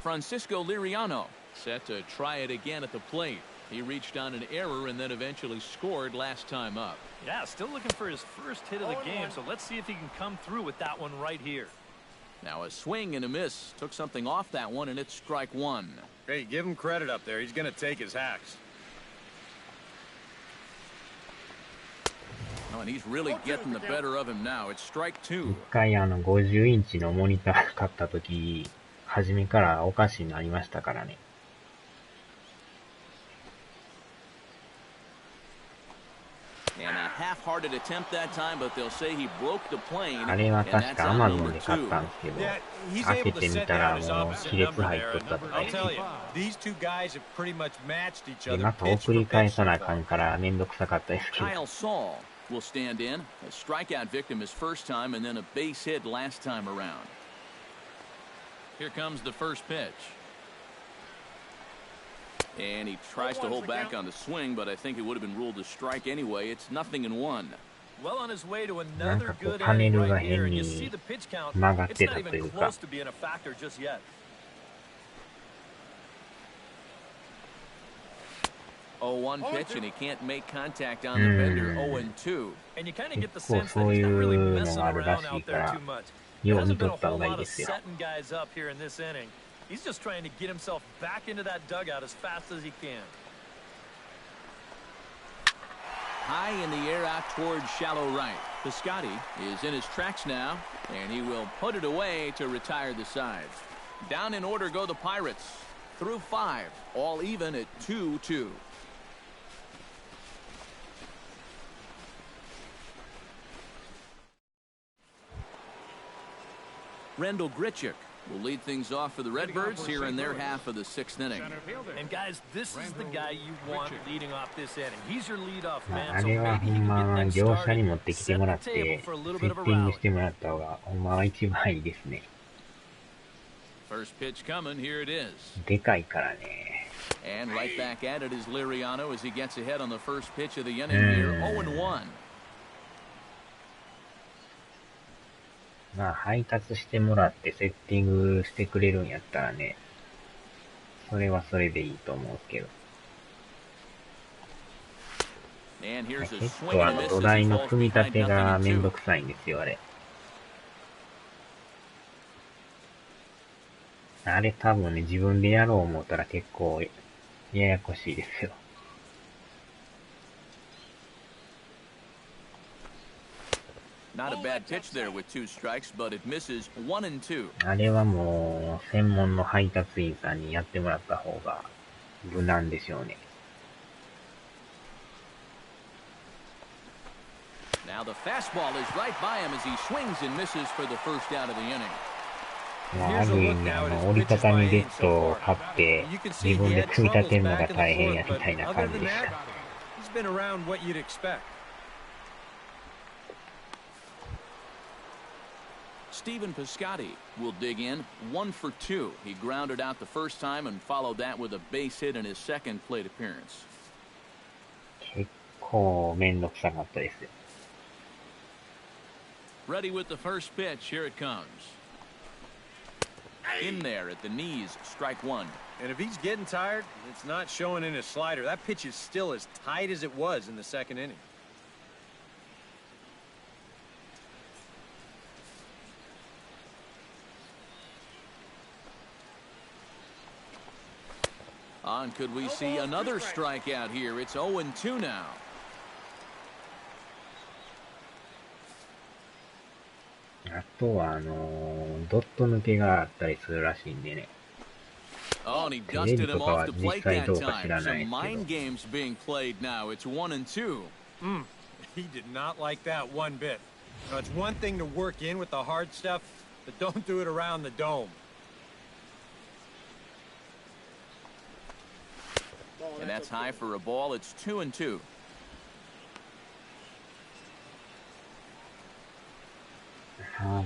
A: Francisco Liriano set to try it again at the plate. He reached on an error and then eventually scored last time up.
D: Yeah, still looking for his first hit of the game, so let's see if he can come through with that one right here.
A: Now a swing and a miss. Took something off that one, and it's strike one.
B: Hey, give him credit up there. He's going to take his hacks.
A: Oh, and he's really getting the better of him now. It's strike
E: 一
A: two.
E: 回50インチのモニター買った時、初めからおかしになりましたからね。
A: And a half-hearted attempt that time, but they'll say he broke the plane.
E: あれは
A: And
E: 確
A: that's
E: か
A: out
E: Amazon
A: number
E: で買っ
A: two.
E: たんですけど、
B: Yeah, he's
E: 開け
B: able
E: て
B: to
E: み
B: set
E: た
B: down
E: ら
B: his
E: もう
B: opposite
E: 亀裂
B: number
E: 入っ
B: there.
E: とったとか
B: I'll
E: 言って
B: tell you, these two guys have pretty much matched each
E: で
B: other
E: また
B: pitch
E: 送
B: for
E: り返
B: pitch
E: さなあ
B: so
E: か
B: far.
E: んからめんどくさかったですけど。
A: Kyle Saul will stand in. A strikeout victim his first time, and then a base hit last time around. Here comes the first pitch. And he tries to hold back on the swing, but I think it would have been ruled a strike anyway. It's 0-1.
D: Well on his way to
E: なん
D: another
E: かこう
D: good
E: パネ
D: inning
E: ルが
D: right here,
E: 変
D: and
E: に
D: you see the pitch count.
E: 曲がっ
D: It's
E: て
D: not
E: たとい
D: even
E: うか、
D: close to being a factor just yet.
A: 0-1 pitch, and he can't make contact on the bender. 0-2.
D: And you kind of get the
E: 結構
D: sense that
E: そう
D: he's
E: い
D: not really
E: うの
D: messing
E: があるら
D: around
E: しい
D: out
E: か
D: there
E: ら、
D: too much.
E: よ
D: There
E: う見
D: hasn't
E: と
D: been
E: っ
D: a
E: た方
D: whole
E: がいい
D: lot
E: で
D: of
E: すよ。
D: setting guys up here in this inning. He's just trying to get himself back into that dugout as fast as he can.
A: High in the air out towards shallow right. Piscotty is in his tracks now, and he will put it away to retire the side. Down in order go the Pirates. Through 5, all even at 2-2. Rendell Grichuk will lead things off for the Redbirds here in their half of the 6th inning.
C: Center fielder.
D: And guys, this is the guy you want leading off this inning. He's your leadoff
E: ま
D: man,
E: あ、あ
D: so
E: れは
D: maybe
E: ほ
D: he
E: ん
D: can
E: ま
D: get things
E: 業者に
D: started,
E: 持ってきて
D: set
E: もらっ
D: the table
E: て
D: for a
E: セ
D: little
E: ッ
D: bit of
E: テ
D: a
E: ィング
D: rally.
E: してもらった方がほんまは一番いいですね。
A: First pitch coming, here it is.
E: でかいからね。
A: And right back at it is Liriano as he gets ahead on the first pitch of the inning here. 0-1.
E: まあ配達してもらってセッティングしてくれるんやったらね、それはそれでいいと思うけど。
A: And here's a
E: 結
A: swing
E: 構
A: and a miss
E: 土
A: as
E: 台
A: he
E: の
A: falls
E: 組み立
A: behind
E: てが
A: nothing
E: めん
A: in
E: ど
A: 2.
E: くさいんですよ、あれ。あれ多分ね、自分でやろう思ったら結構ややこしいですよ。
A: Not a bad pitch there with 2 strikes, but it misses 1-2.
E: あれはもう、専門の配達員さんにやってもらった方が無難でしょうね。
A: Now the fastball is right by him as he swings and misses for the first out of the inning.
E: まあ、ある意味折りたたみベッドを買って自分で組み立てるのが大変やみたいな感じでした。
B: He's been around what you'd expect.
A: Stephen Piscotty will dig in 1 for 2. He grounded out the first time and followed that with a base hit in his second plate appearance.
E: 結構めんどくさかったですよ。
A: Ready with the first pitch. Here it comes. In there at the knees, strike 1.
B: And if he's getting tired, it's not showing in his slider. That pitch is still as tight as it was in the second inning.
A: On, could we see another strikeout here? It's 0-2 now.
E: Oh, あとはドット抜けがあったりするらしいんでね。
A: Oh, and he dusted him off the plate that time. Some mind games being played now. It's 1-2.
B: He did not like that one bit. Now, it's one thing to work in with the hard stuff, but don't do it around the dome.
A: And that's high for a ball. It's 2-2.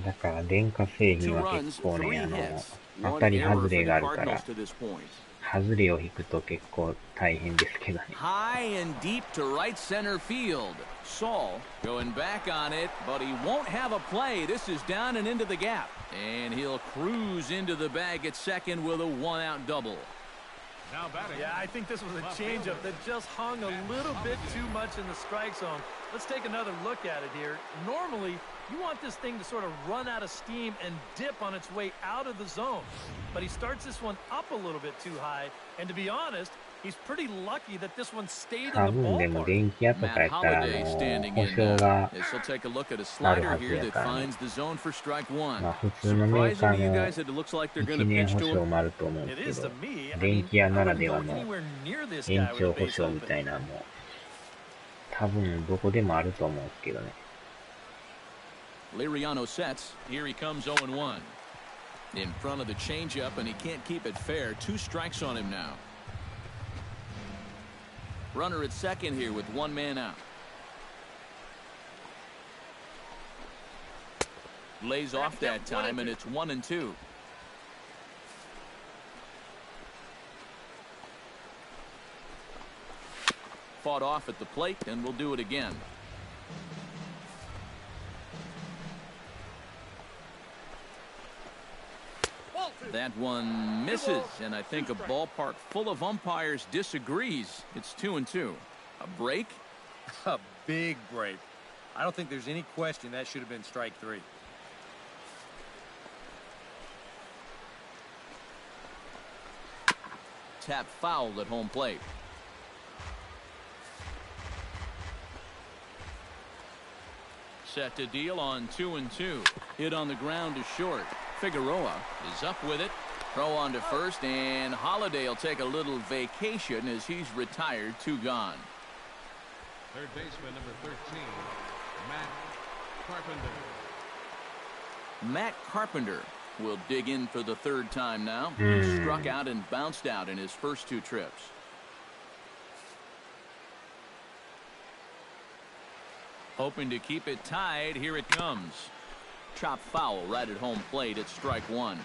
E: だから電化製品は結構ね、当たり外れがあるから、外れを引くと結構大変ですけどね。
A: High and deep to right center field. Saul going back on it, but he won't have a play. This is down and into the gap. And he'll cruise into the bag at second with a one-out double.
D: Now batting. Yeah, I think this was a changeup that just hung a little bit too much in the strike zone. Let's take another look at it here. Normally, you want this thing to sort of run out of steam and dip on its way out of the zone. But he starts this one up a little bit too high. And to be honest, he's pretty lucky that this one stayed in the
E: 多分でも
D: ballpark.
E: 電気屋とかやったら保証が
A: As he'll take a look at a
E: ある
A: slider
E: はず
A: here
E: や
A: that
E: からね。
A: finds the zone for strike one.
E: まあ普通のメーカ
A: Surprising to you
E: ー
A: guys
E: の
A: that it looks like they're
E: 1
A: going to
E: 年
A: pitch
E: 保
A: to
E: 証
A: him.
E: もあると思うんで
D: It
E: す
D: is
E: け
D: to
E: ど、
D: me. I
E: 電
D: mean,
E: 気屋
D: I
E: なら
D: wouldn't
E: では
D: go
E: の
D: anywhere near this
E: 延
D: guy with
E: 長
D: a
E: 保
D: base
E: 証み
D: open.
E: たいなのも多分どこでもあると思うんですけどね。
A: Liriano sets. Here he comes 0-1. In front of the changeup, and he can't keep it fair. 2 strikes on him now. Runner at second here with 1 man out. Lays off that time, and it's 1-2. Fought off at the plate, and we'll do it again. That one misses, and I think a ballpark full of umpires disagrees. It's 2-2. A break?
B: A big break. I don't think there's any question that should have been strike 3.
A: Tap foul at home plate. Set to deal on 2-2. Hit on the ground to short. Figueroa is up with it. Throw on to first, and Holiday will take a little vacation as he's retired. 2 gone.
C: Third baseman number 13, Matt Carpenter.
A: Matt Carpenter will dig in for the 3rd time now. He struck out and bounced out in his first 2 trips. Hoping to keep it tied. Here it comes. Chop foul right at home plate at strike 1.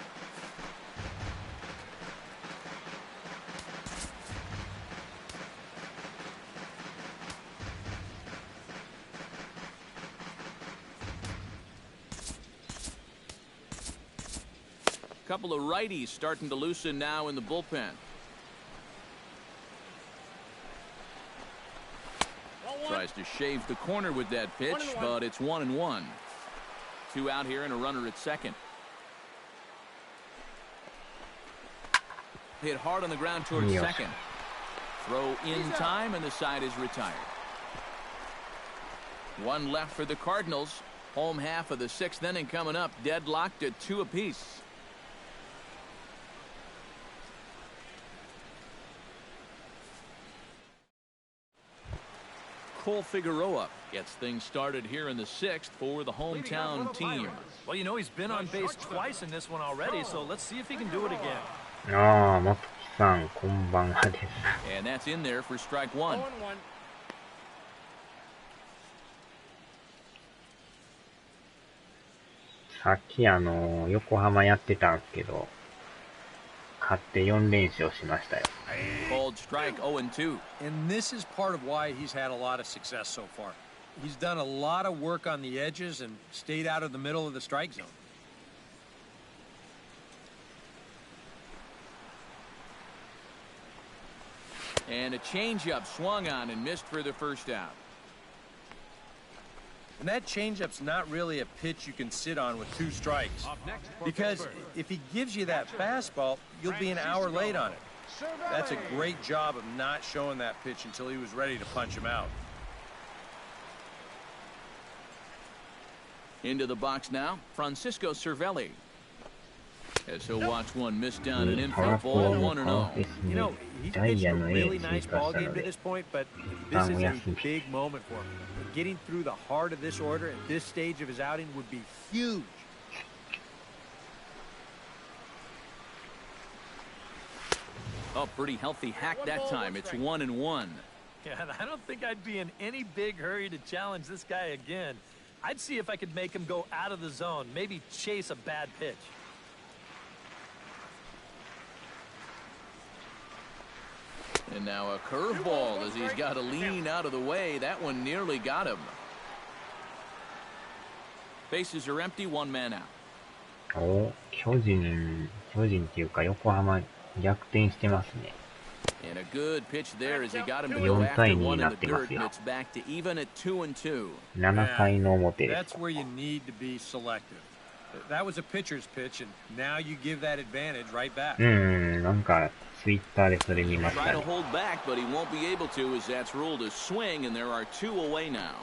A: Couple of righties starting to loosen now in the bullpen. Tries to shave the corner with that pitch, but it's 1-1. 2 out here and a runner at second. Hit hard on the ground towards second. Throw in time, and the side is retired. 1 left for the Cardinals. Home half of the 6th inning coming up, deadlocked at 2 apiece. Cole Figueroa gets things started here in the 6th for the hometown team.
D: Well, you know, he's been on base twice in this one already, so let's see if he can do it again.
E: ああ、もときさん、こんばんはです。
A: And that's in there for strike 1.
E: さっき横浜やってたんですけど、勝って4連勝しましたよ。
A: Called strike 0-2.
B: And this is part of why he's had a lot of success so far. He's done a lot of work on the edges and stayed out of the middle of the strike zone.
A: And a changeup swung on and missed for the 1st out.
B: And that changeup's not really a pitch you can sit on with 2 strikes. Because if he gives you that fastball, you'll be an hour late on it. That's a great job of not showing that pitch until he was ready to punch him out.
A: Into the box now, Francisco Cervelli. As he'll watch one miss down an infield ball, 1-0.
B: You know, he's pitched a really nice ball game to this point, but this is a big moment for him. Getting through the heart of this order at this stage of his outing would be huge.
A: Oh, pretty healthy hack that time. It's 1-1.
D: Yeah, and I don't think I'd be in any big hurry to challenge this guy again. I'd see if I could make him go out of the zone, maybe chase a bad pitch.
A: And now a curveball as he's got to lean out of the way. That one nearly got him. Bases are empty, one man out.
E: お、巨人っていうか横浜逆転してますね。
A: And a good pitch there as he got him to go after one in the dirt, and it's back to even at 2-2.
E: 7回の表です。
B: That's where you need to be selective. That was a pitcher's pitch, and now you give that advantage right back.
E: なんかツイッターでそれ見ましたね。
A: Try to hold back, but he won't be able to as that's ruled a swing, and there are 2 away now.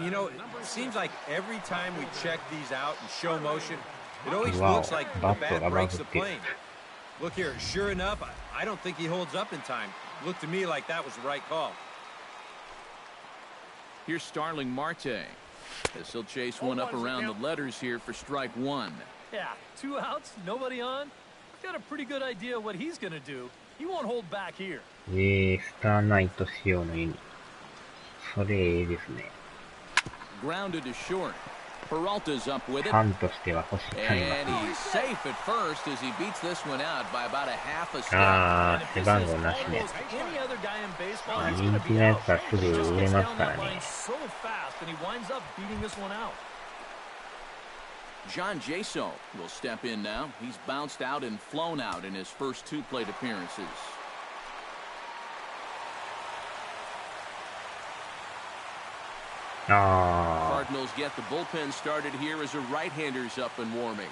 B: You know, it seems like every time we check these out in show motion, it always looks like the bat breaks the plane. Look here, sure enough, I don't think he holds up in time. Looked to me like that was the right call.
A: Here's Starling Marte. As he'll chase one up around the letters here for strike 1.
D: Yeah, 2 outs, nobody on. I've got a pretty good idea what he's going to do. He won't hold back here.
E: スターナイト仕様の意味。それいいですね。
A: Grounded to short. Peralta's up with it.
E: ファンとしては欲しい。
A: And he's safe at first as he beats this one out by about a half a step.
E: 背番号なしね。
D: Any other guy in baseball,
E: 人気のやつはすぐ売れますからね。
D: so fast, and he winds up beating this one out.
A: John Jaso will step in now. He's bounced out and flown out in his first 2 plate appearances. Cardinals get the bullpen started here as a right-hander's up and warming.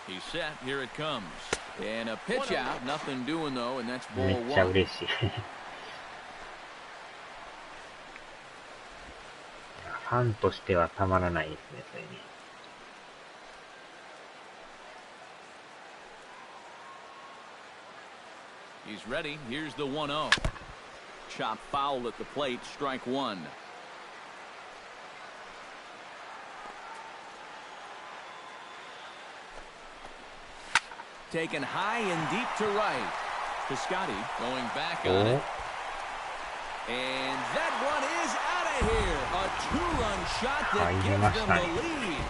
A: He's set. Here it comes. And a pitch out. Nothing doing, though, and that's ball
E: めっちゃ
A: 1.
E: 嬉しい。ファンとしてはたまらないですね、それに。
A: He's ready. Here's the 1-0. Chop foul at the plate. Strike 1. Taken high and deep to right. Piscotty going back on it. And that one is out of here. A 2-run shot that gives them the lead.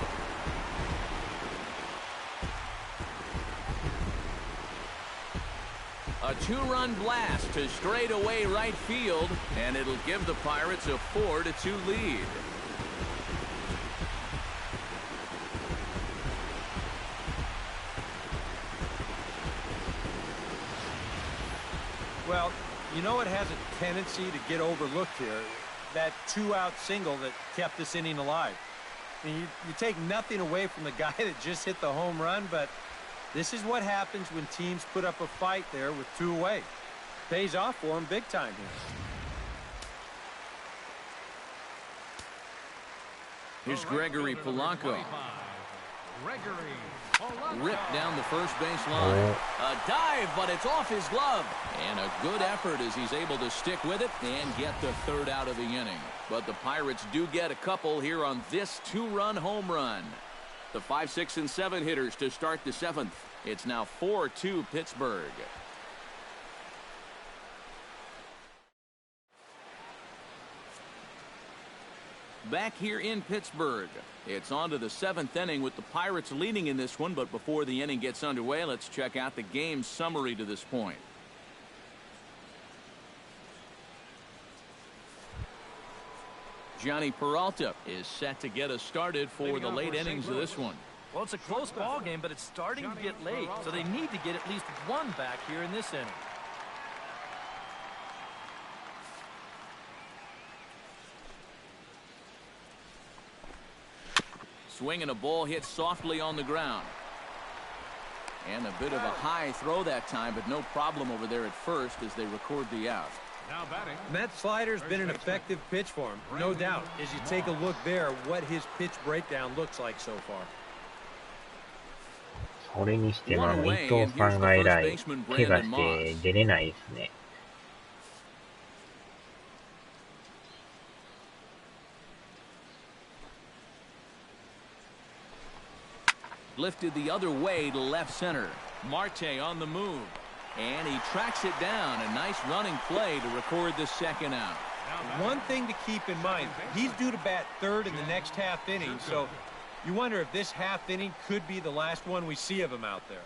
A: A 2-run blast to straightaway right field, and it'll give the Pirates a 4-2 lead.
B: Well, you know it has a tendency to get overlooked here. That 2-out single that kept this inning alive. I mean, you take nothing away from the guy that just hit the home run, but this is what happens when teams put up a fight there with 2 away. Pays off for them big time here.
A: Here's Gregory Polanco. Ripped down the first base line. A dive, but it's off his glove. And a good effort as he's able to stick with it and get the 3rd out of the inning. But the Pirates do get a couple here on this 2-run home run. The 5, 6, and 7 hitters to start the 7th. It's now 4-2 Pittsburgh. Back here in Pittsburgh, it's on to the 7th inning with the Pirates leading in this one. But before the inning gets underway, let's check out the game summary to this point. Johnny Peralta is set to get us started for the late innings of this one.
D: Well, it's a close ball game, but it's starting to get late, so they need to get at least 1 back here in this inning.
A: Swinging a ball hit softly on the ground. And a bit of a high throw that time, but no problem over there at first as they record the out.
C: Now batting.
B: That slider's been an effective pitch for him, no doubt. As you take a look there, what his pitch breakdown looks like so far.
E: それにしても伊藤さんがえらい怪我して出れないですね。
A: lifted the other way to left center. Marte on the move. And he tracks it down. A nice running play to record the second out.
B: One thing to keep in mind, he's due to bat third in the next half inning, so you wonder if this half inning could be the last one we see of him out there.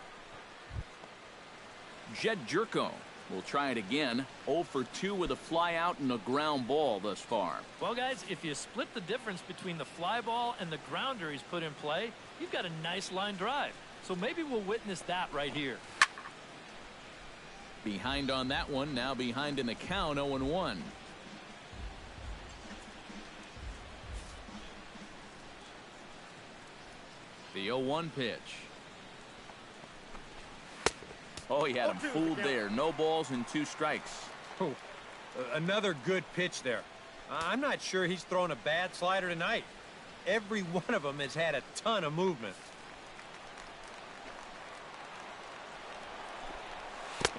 A: Jed Jerko will try it again. 0 for 2 with a fly out and a ground ball thus far.
D: Well, guys, if you split the difference between the fly ball and the grounder he's put in play, you've got a nice line drive. So maybe we'll witness that right here.
A: Behind on that one, now behind in the count, 0-1. The 0-1 pitch. Oh, he had him fooled there. No balls and 2 strikes.
B: Oh, another good pitch there. I'm not sure he's thrown a bad slider tonight. Every one of them has had a ton of movement.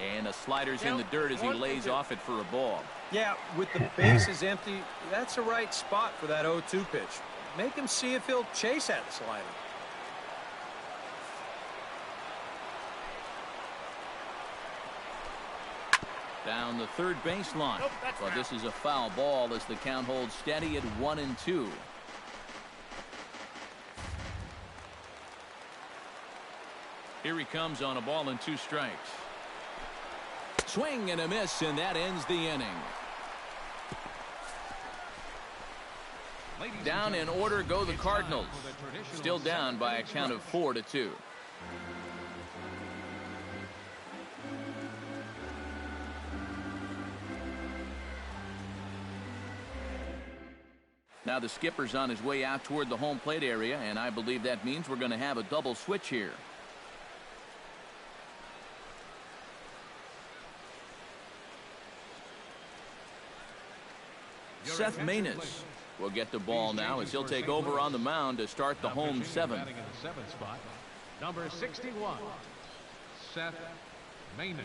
A: And the slider's in the dirt as he lays off it for a ball.
B: Yeah, with the bases empty, that's the right spot for that 0-2 pitch. Make him see if he'll chase that slider.
A: Down the third baseline. But this is a foul ball as the count holds steady at 1-2. Here he comes on a ball and 2 strikes. Swing and a miss, and that ends the inning. Down in order go the Cardinals. Still down by a count of 4-2. Now the skipper's on his way out toward the home plate area, and I believe that means we're going to have a double switch here. Seth Maness will get the ball now as he'll take over on the mound to start the home 7th.
C: Number 61, Seth Maness.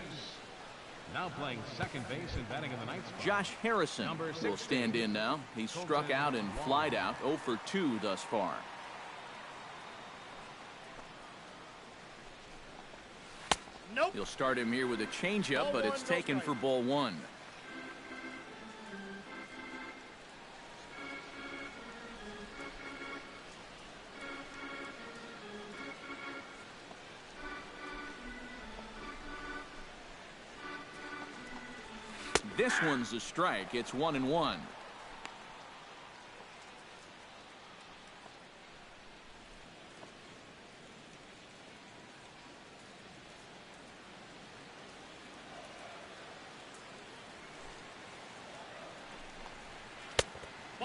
C: Now playing second base and batting in the ninth spot.
A: Josh Harrison will stand in now. He's struck out and flied out. 0 for 2 thus far.
D: Nope.
A: He'll start him here with a changeup, but it's taken for ball 1. This one's a strike. It's 1-1.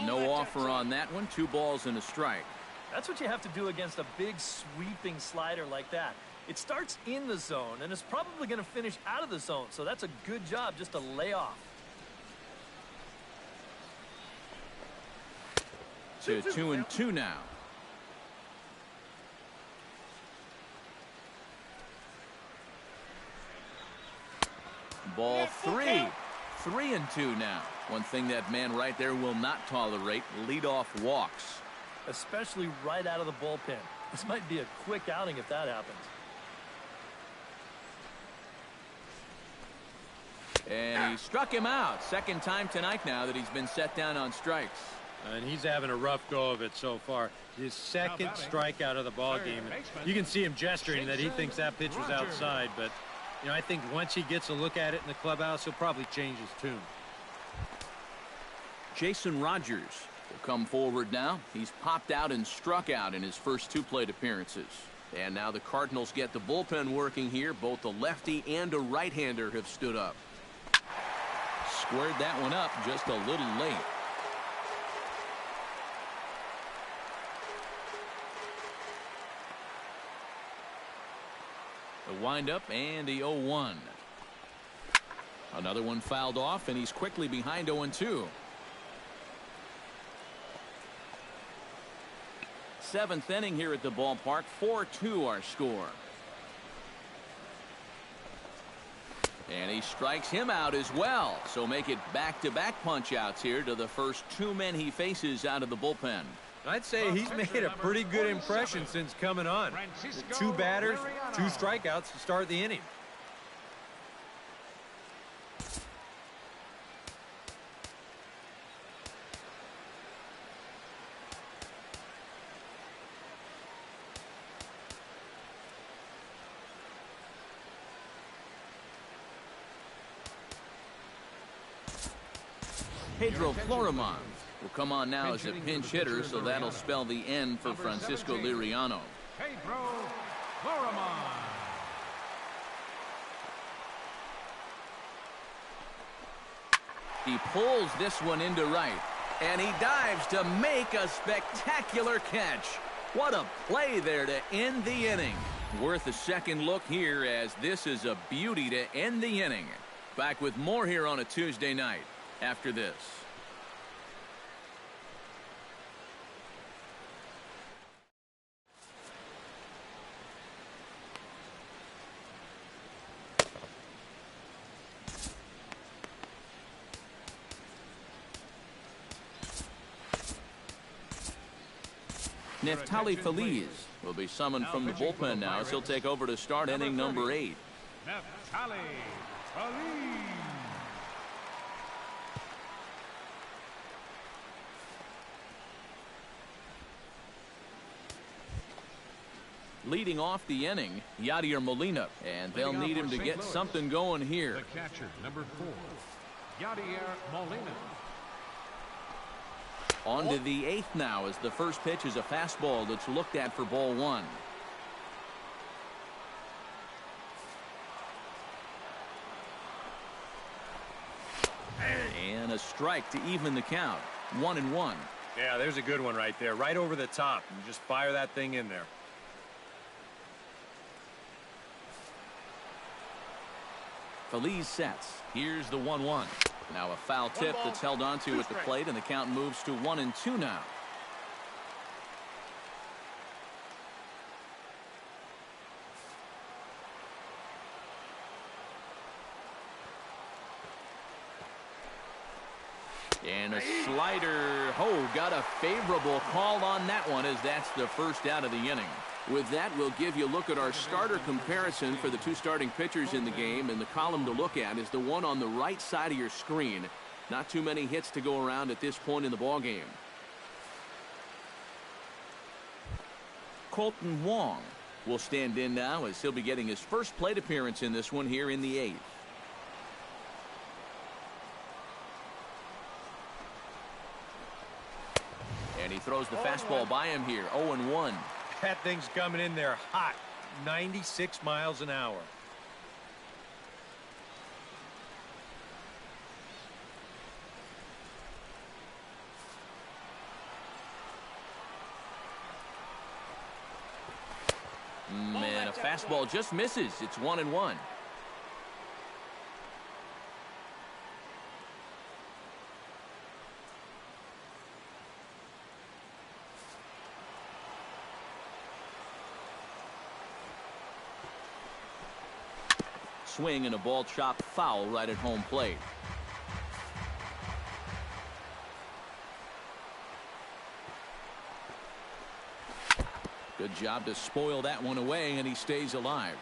A: No offer on that one. 2 balls and a strike.
D: That's what you have to do against a big sweeping slider like that. It starts in the zone, and it's probably going to finish out of the zone, so that's a good job just to lay off.
A: To 2-2 now. Ball 3. 3-2 now. One thing that man right there will not tolerate, leadoff walks.
D: Especially right out of the bullpen. This might be a quick outing if that happens.
A: And he struck him out. Second time tonight now that he's been set down on strikes.
B: And he's having a rough go of it so far. His second strikeout of the ball game. You can see him gesturing that he thinks that pitch was outside, but you know, I think once he gets a look at it in the clubhouse, he'll probably change his tune.
A: Jason Rogers will come forward now. He's popped out and struck out in his first 2 plate appearances. And now the Cardinals get the bullpen working here. Both a lefty and a right-hander have stood up. Squared that one up just a little late. The windup and the 0-1. Another one fouled off, and he's quickly behind 0-2. 7th inning here at the ballpark. 4-2 our score. And he strikes him out as well. So make it back-to-back punch-outs here to the first 2 men he faces out of the bullpen.
B: I'd say he's made a pretty good impression since coming on. 2 batters, 2 strikeouts to start the inning.
A: Pedro Florimon will come on now as a pinch hitter, so that'll spell the end for Francisco Liriano.
C: Pedro Florimon.
A: He pulls this one into right, and he dives to make a spectacular catch. What a play there to end the inning. Worth a second look here, as this is a beauty to end the inning. Back with more here on a Tuesday night after this. Neftali Feliz will be summoned from the bullpen now as he'll take over to start inning number 8.
C: Neftali Feliz.
A: Leading off the inning, Yadier Molina, and they'll need him to get something going here.
C: The catcher, number 4, Yadier Molina.
A: On to the 8th now, as the first pitch is a fastball that's looked at for ball 1. And a strike to even the count. 1-1.
B: Yeah, there's a good one right there, right over the top. You just fire that thing in there.
A: Feliz sets. Here's the 1-1. Now a foul tip that's held onto at the plate, and the count moves to 1-2 now. And a slider. Oh, got a favorable call on that one, as that's the first out of the inning. With that, we'll give you a look at our starter comparison for the 2 starting pitchers in the game, and the column to look at is the one on the right side of your screen. Not too many hits to go around at this point in the ballgame. Colton Wong will stand in now, as he'll be getting his first plate appearance in this one here in the 8th. And he throws the fastball by him here. 0-1.
B: That thing's coming in there hot. 96 miles an hour.
A: And a fastball just misses. It's 1-1. Swing and a ball chopped foul right at home plate. Good job to spoil that one away, and he stays alive.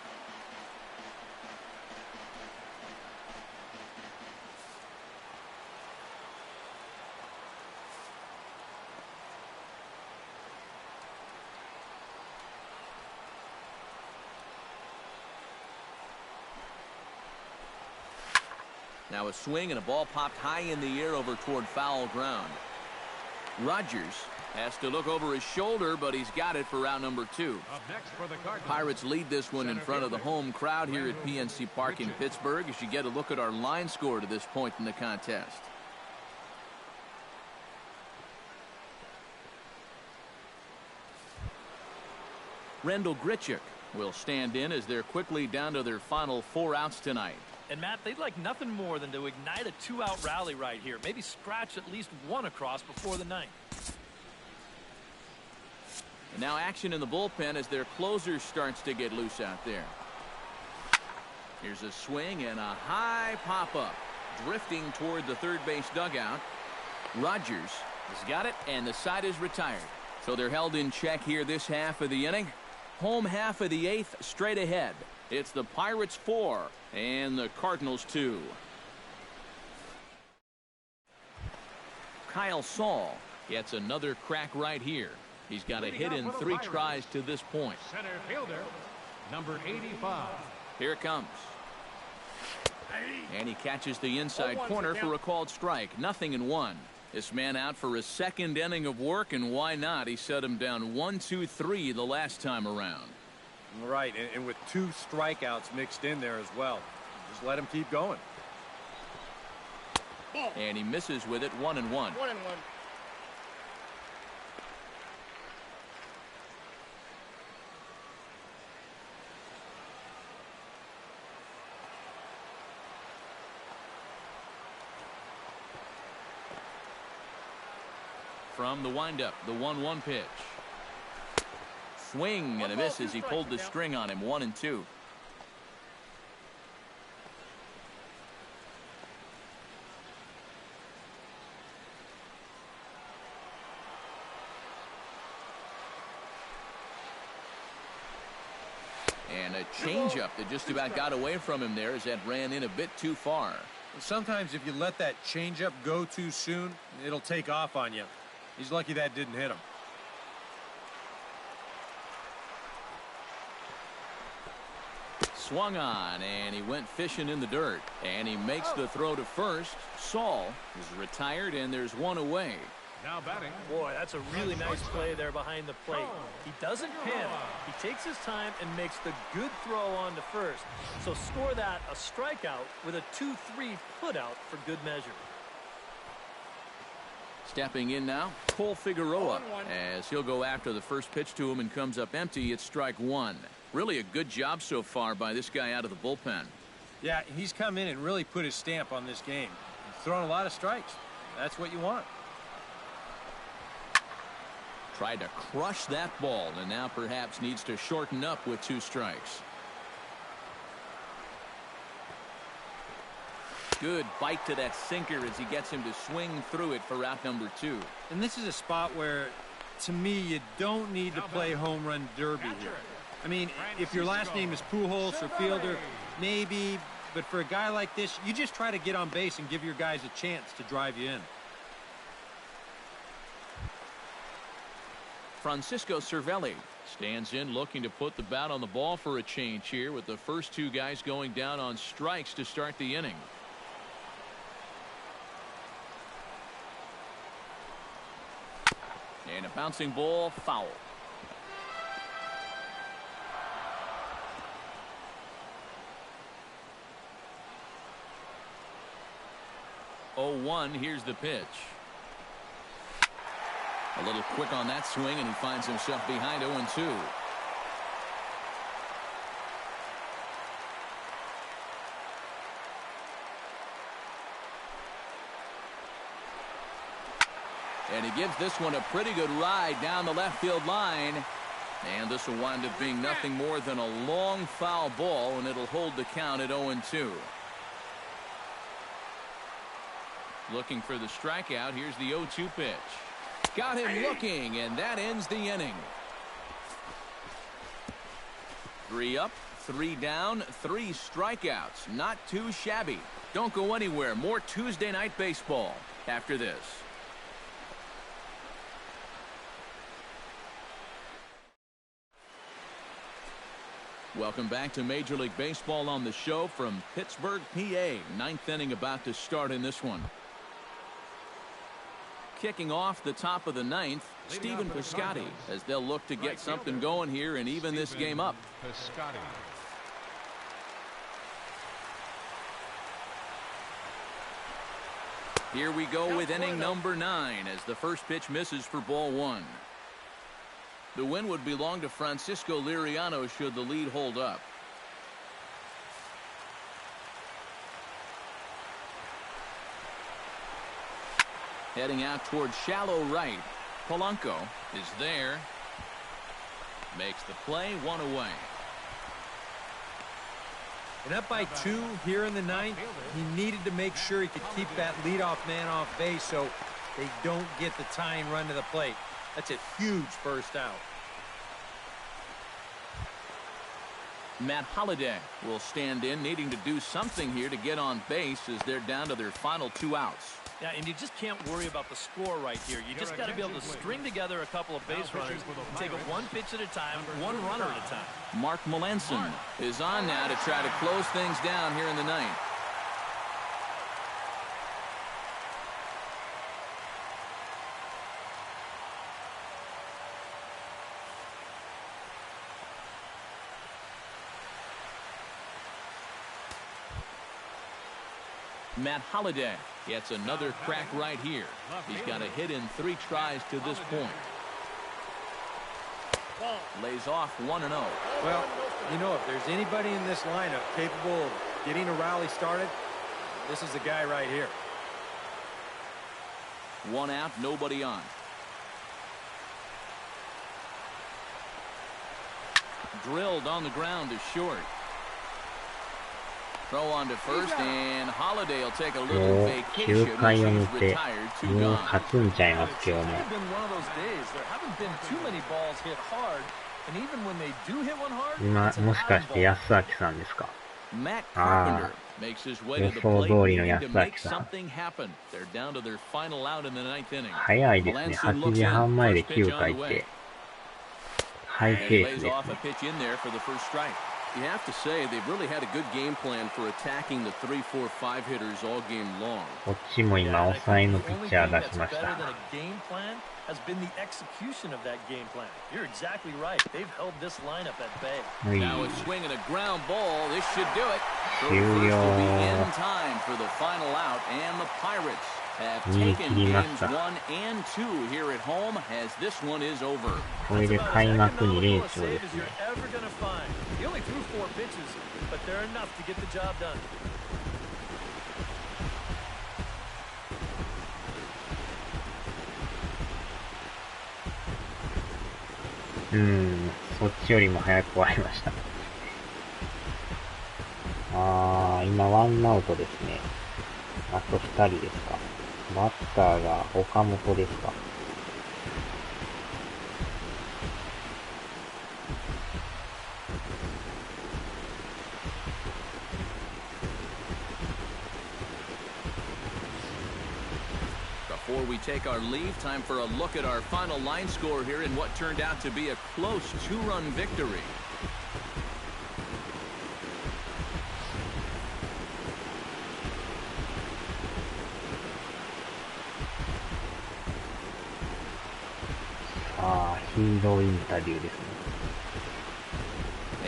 A: Now a swing and a ball popped high in the air over toward foul ground. Rogers has to look over his shoulder, but he's got it for out number 2.
C: Up next for the Cardinals,
A: Pirates lead this one in front of the home crowd here at PNC Park in Pittsburgh, as you get a look at our line score to this point in the contest. Rendell Grichuk will stand in, as they're quickly down to their final 4 outs tonight.
D: And Matt, they'd like nothing more than to ignite a 2-out rally right here. Maybe scratch at least 1 across before the 9th.
A: And now action in the bullpen as their closer starts to get loose out there. Here's a swing and a high pop-up. Drifting toward the third base dugout. Rogers has got it, and the side is retired. So they're held in check here this half of the inning. Home half of the 8th straight ahead. It's the Pirates 4 and the Cardinals 2. Kyle Saul gets another crack right here. He's got a hit in 3 tries to this point.
C: Center fielder, number 85.
A: Here it comes. And he catches the inside corner for a called strike. 0-1. This man out for his 2nd inning of work, and why not? He set him down 1-2-3 the last time around.
B: Right, and with 2 strikeouts mixed in there as well. Just let him keep going.
A: And he misses with it. 1-1.
F: 1-1.
A: From the windup, the 1-1 pitch. Swing and a miss as he pulled the string on him. 1-2. And a changeup that just about got away from him there as that ran in a bit too far.
B: Sometimes if you let that changeup go too soon, it'll take off on you. He's lucky that didn't hit him.
A: Swung on, and he went fishing in the dirt. And he makes the throw to first. Saul is retired, and there's one away.
C: Now batting.
D: Boy, that's a really nice play there behind the plate. He doesn't pin. He takes his time and makes the good throw on to first. So score that a strikeout with a 2-3 putout for good measure.
A: Stepping in now, Cole Figueroa, as he'll go after the first pitch to him and comes up empty. It's strike 1. Really a good job so far by this guy out of the bullpen.
B: Yeah, he's come in and really put his stamp on this game. He's thrown a lot of strikes. That's what you want.
A: Tried to crush that ball, and now perhaps needs to shorten up with 2 strikes. Good bite to that sinker as he gets him to swing through it for out number 2.
B: And this is a spot where, to me, you don't need to play home run derby here. I mean, if your last name is Pujols or Fielder, maybe, but for a guy like this, you just try to get on base and give your guys a chance to drive you in.
A: Francisco Cervelli stands in looking to put the bat on the ball for a change here with the first 2 guys going down on strikes to start the inning. And a bouncing ball, foul. Oh, 1, here's the pitch. A little quick on that swing, and he finds himself behind 0-2. And he gives this one a pretty good ride down the left field line. And this will wind up being nothing more than a long foul ball, and it'll hold the count at 0-2. Looking for the strikeout. Here's the 0-2 pitch. Got him looking, and that ends the inning. 3 up, 3 down, 3 strikeouts. Not too shabby. Don't go anywhere. More Tuesday Night Baseball after this. Welcome back to Major League Baseball on the show from Pittsburgh, PA. 9th inning about to start in this one. Kicking off the top of the 9th, Stephen Piscotty, as they'll look to get something going here and even this game up.
C: Piscotty.
A: Here we go with inning number 9 as the first pitch misses for ball 1. The win would belong to Francisco Liriano should the lead hold up. Heading out towards shallow right. Polanco is there. Makes the play, 1 away.
B: And up by 2 here in the 9th, he needed to make sure he could keep that leadoff man off base so they don't get the tying run to the plate. That's a huge first out.
A: Matt Holliday will stand in, needing to do something here to get on base as they're down to their final 2 outs.
D: Yeah, and you just can't worry about the score right here. You just got to be able to string together a couple of base runners and take it one pitch at a time, one runner at a time.
A: Mark Melanson is on now to try to close things down here in the ninth. Matt Holliday gets another crack right here. He's got a hit in 3 tries to this point. Lays off 1-0.
B: Well, you know, if there's anybody in this lineup capable of getting a rally started, this is the guy right here.
A: 1 out, nobody on. Drilled on the ground to short. Throw on to first, and Holliday will take a little vacation.
E: 9回表、
A: retired, 2
E: もう
A: gone.
E: 勝つんちゃいます、今日も。
D: It's been one of those days. There haven't been too many balls hit hard, and even when they do hit one hard,
E: 今、
D: it's an
E: もしか
D: odd
E: して
D: ball.
E: 安明さんですか？
A: Matt Carpenter makes his way to the
E: 予想
A: plate,
E: 通りの
A: needing
E: 安
A: to
E: 明
A: make
E: さん。
A: something happen. They're down to their final out in the 9th inning.
E: 早いですね。
A: Melanson
E: 8
A: looks
E: 時
A: in,
E: 半前で
A: first pitch
E: 9
A: on
E: 回
A: the
E: っ
A: way.
E: て、ハイ
A: And
E: ペース
A: lays
E: です
A: off a
E: ね。
A: pitch in there for the first strike. You have to say they've really had a good game plan for attacking the 3, 4, 5 hitters all game long.
E: こっちも今、
D: Yeah,
E: 抑えの
D: the
E: ピ
D: only
E: ッチャー
D: thing
E: 出
D: that's
E: しまし
D: better
E: た。
D: than a game plan has been the execution of that game plan. You're exactly right. They've held this lineup at bay.
E: うい、
A: Now a swing and a ground ball. This should do it. So
E: 終
A: first
E: 了。
A: will be in time for the final out, and the Pirates have
E: 逃げ
A: taken
E: 切りま
A: games
E: した。
A: 1 and 2 here at home as this one is over.
E: これで
D: That's about
E: 開
D: as
E: 幕2
D: economical
E: 連
D: a
E: 勝
D: save
E: で
D: as
E: すね。
D: you're ever going to find. He only threw 4 pitches, but they're enough to get the job done.
E: そっちよりも早く終わりました。今ワンアウトですね。あと2人ですか。バッターが岡本ですか。
A: Before we take our leave, time for a look at our final line score here in what turned out to be a close 2-run victory.
E: Ah, ヒーローインタビューですね。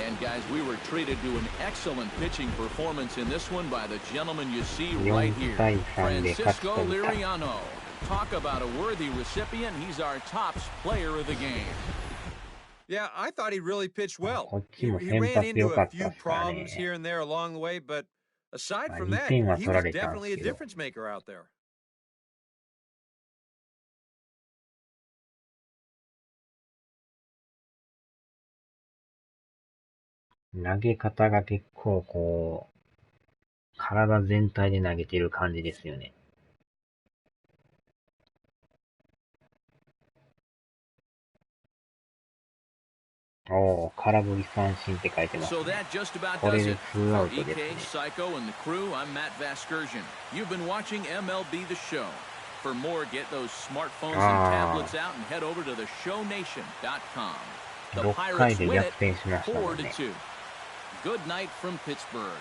A: And guys, we were treated to an excellent pitching performance in this one by the gentleman you see
E: 4
A: right here,
E: 対3で勝ち
A: Francisco
E: 取った。
A: Liriano. Talk about a worthy recipient. He's our top player of the game.
B: Yeah, I thought he really pitched well.
E: こっち
B: He,
E: も
B: he
E: 先
B: ran
E: 発
B: into
E: 良か
B: a
E: った
B: few
E: っすから
B: problems
E: ね。
B: here and there along the way, but aside from
E: 2
B: that,
E: 点は
B: he
E: 取ら
B: was
E: れたん
B: definitely
E: で
B: a
E: すけど。
B: difference maker out there.
E: -投げ方が結構こう、体全体で投げてる感じですよね。おー、空振り三振って書いてます
A: So
E: ね。
A: that just about
E: これ
A: does
E: で
A: it.
E: 2ア
A: For
E: ウトですね。
A: EK, Psycho, and the crew, I'm Matt Vasgersian. You've been watching MLB The Show. For more, get those smartphones and tablets out and head over to theshownation.com. The
E: 6回
A: Pirates
E: で
A: win
E: 逆
A: it
E: 転しましたもん
A: 4-2.
E: ね。
A: Good night from Pittsburgh.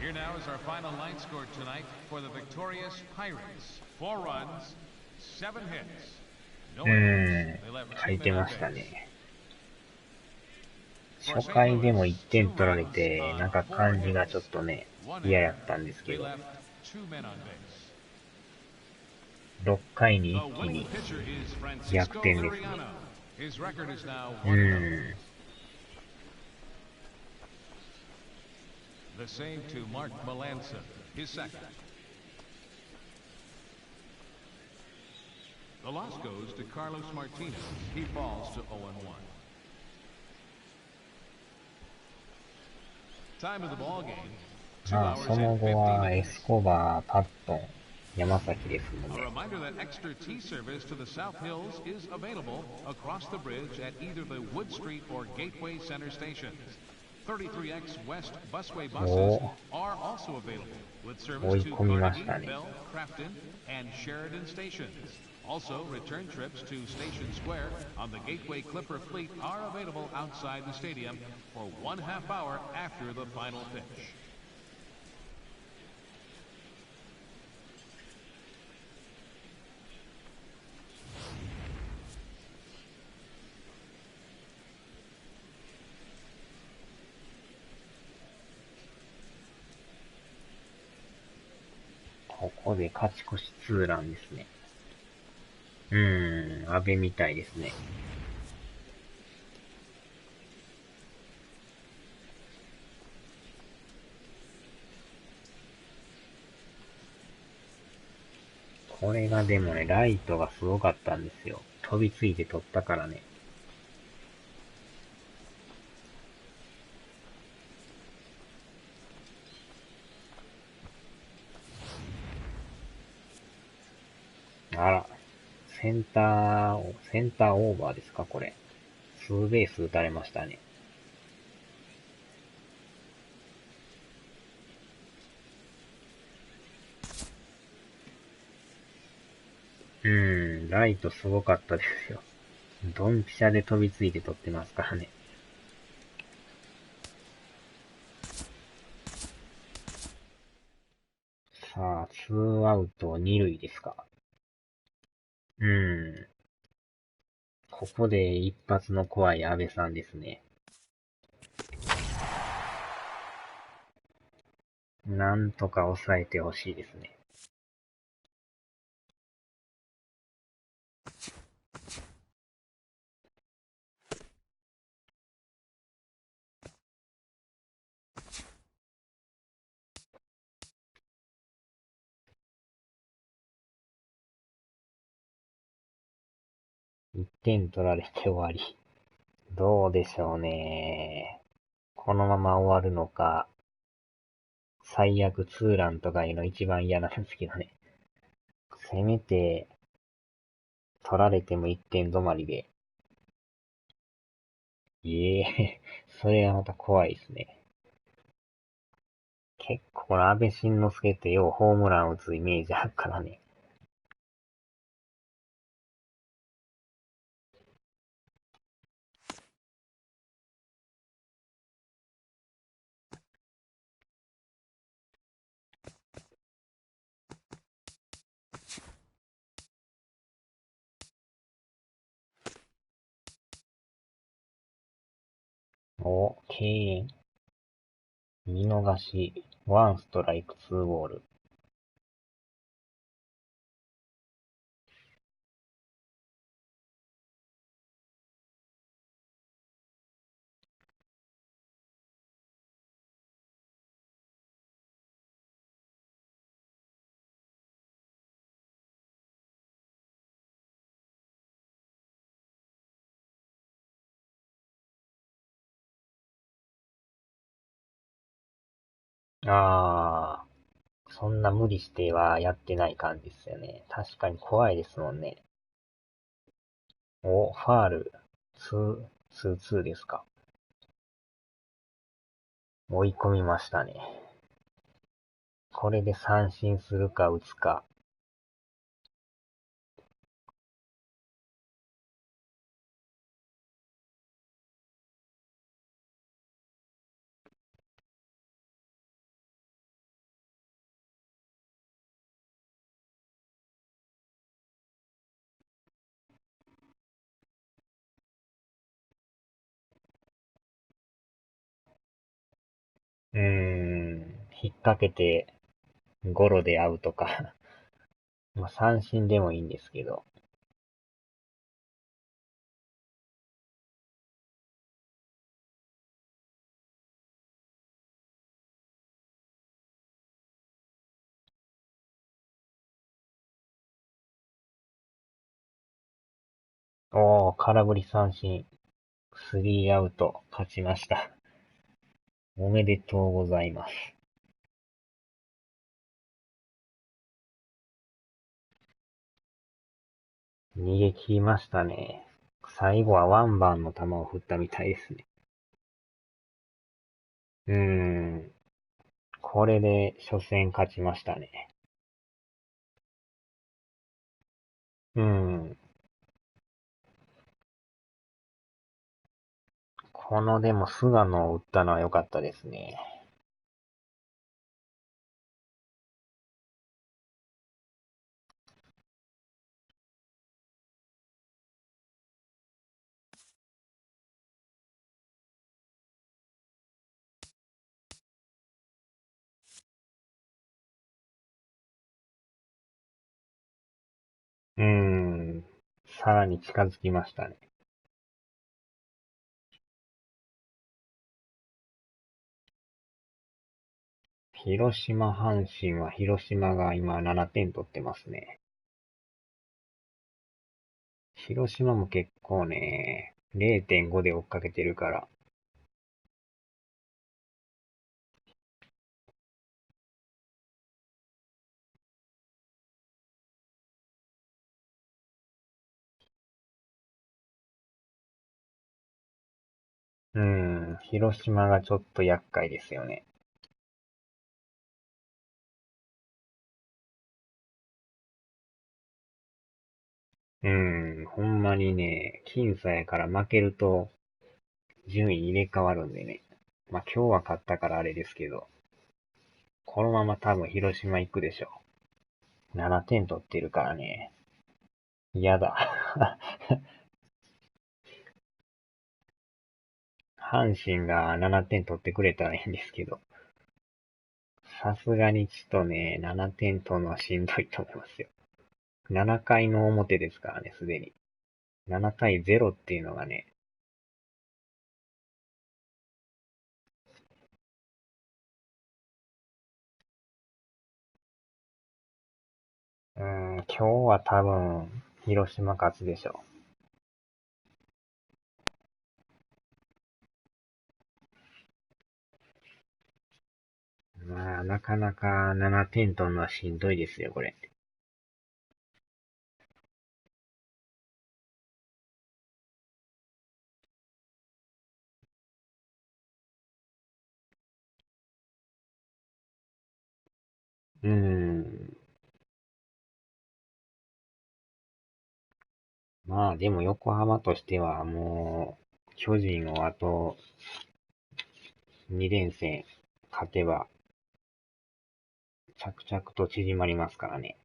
C: Here now is our final line score tonight for the victorious Pirates. 4 runs, 7 hits. No errors. They left
E: 書
C: 2
E: いて
C: men
E: ま
C: on
E: したね。
C: base.
E: 初回でも1点取られて、なんか感じがちょっとね、嫌やったんですけ
C: They
E: ど、
C: left 2 men on base.
E: 6回に
C: The
E: 一気
C: winning
E: に
C: pitcher is
E: 逆
C: Francisco
E: 転ですね。
C: Liriano. His record is now 1-0. The same to Mark Melanson, his second. The loss goes to Carlos Martinez. He falls to 0-1. Time of the ball game, 2
E: まあ、
C: hours
E: その
C: and
E: 後
C: 50
E: はエ
C: minutes.
E: スコバー、パットン、山崎ですの
C: A
E: で、
C: reminder that extra tea service to the South Hills is available across the bridge at either the Wood Street or Gateway Center stations. 33X West busway buses
E: お
C: are also available with
E: 追
C: service
E: い
C: to
E: 込みまし
C: Carnegie,
E: たね。
C: Bell, Crafton, and Sheridan stations. Also, return trips to Station Square on the Gateway Clipper fleet are available outside the stadium for 1/2 hour after the final pitch.
E: ここで勝ち越しツーランですね。阿部みたいですね。これがでもね、ライトがすごかったんですよ。飛びついて取ったからね。あら、センターオーバーですか、これ。ツーベース打たれましたね。ライトすごかったですよ。ドンピシャで飛びついて取ってますからね。さあ、ツーアウト二塁ですか。ここで一発の怖い安倍さんですね。なんとか抑えてほしいですね。1点取られて終わり。どうでしょうね。このまま終わるのか、最悪ツーランとかいうの一番嫌なんですけどね。せめて、取られても1点止まりで。それはまた怖いですね。結構この安倍晋之助ってようホームラン打つイメージあるからね。敬遠。見逃し。ワンストライク、ツーボール。そんな無理してはやってない感じですよね。確かに怖いですもんね。ファール。ツーですか。追い込みましたね。これで三振するか打つか。引っ掛けてゴロでアウトか。まあ三振でもいいんですけど。空振り三振。スリーアウト。勝ちました。おめでとうございます。逃げ切りましたね。最後はワンバンの球を振ったみたいですね。これで初戦勝ちましたね。このでも菅野を打ったのは良かったですね。さらに近づきましたね。広島、阪神は広島が今7点取ってますね。広島も結構ね、0.5 で追っかけてるから。広島がちょっと厄介ですよね。ほんまにね、僅差やから負けると順位入れ替わるんでね。まあ今日は勝ったからあれですけど、このまま多分広島行くでしょ。7点取ってるからね。嫌だ。阪神が7点取ってくれたらいいんですけど、さすがにちょっとね、7点取るのはしんどいと思いますよ。7回の表ですからね、すでに。7対0っていうのがね、今日は多分、広島勝つでしょう。まあ、なかなか7点取るのはしんどいですよ、これ。うーん。まあ、でも横浜としてはもう、巨人をあと2連戦勝てば、着々と縮まりますからね。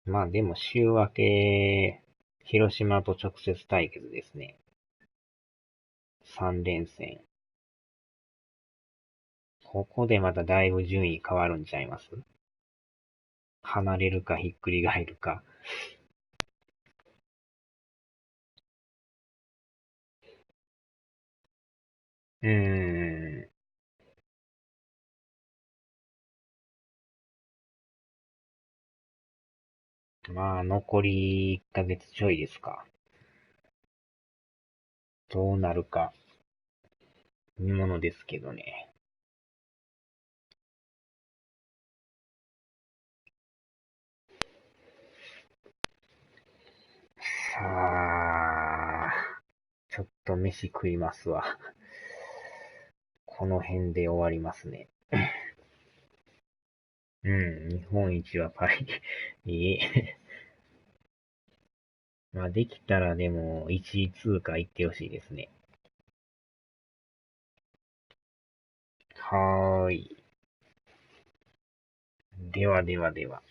E: まあでも週明け、広島と直接対決ですね。3連戦。ここでまただいぶ順位変わるんちゃいます？離れるかひっくり返るか。うーん。まあ残り1ヶ月ちょいですか。どうなるか、見ものですけどね。さあ、ちょっと飯食いますわ。この辺で終わりますね。日本一はパリ。いえ。まあ、できたらでも、1位通過行ってほしいですね。はーい。ではではでは。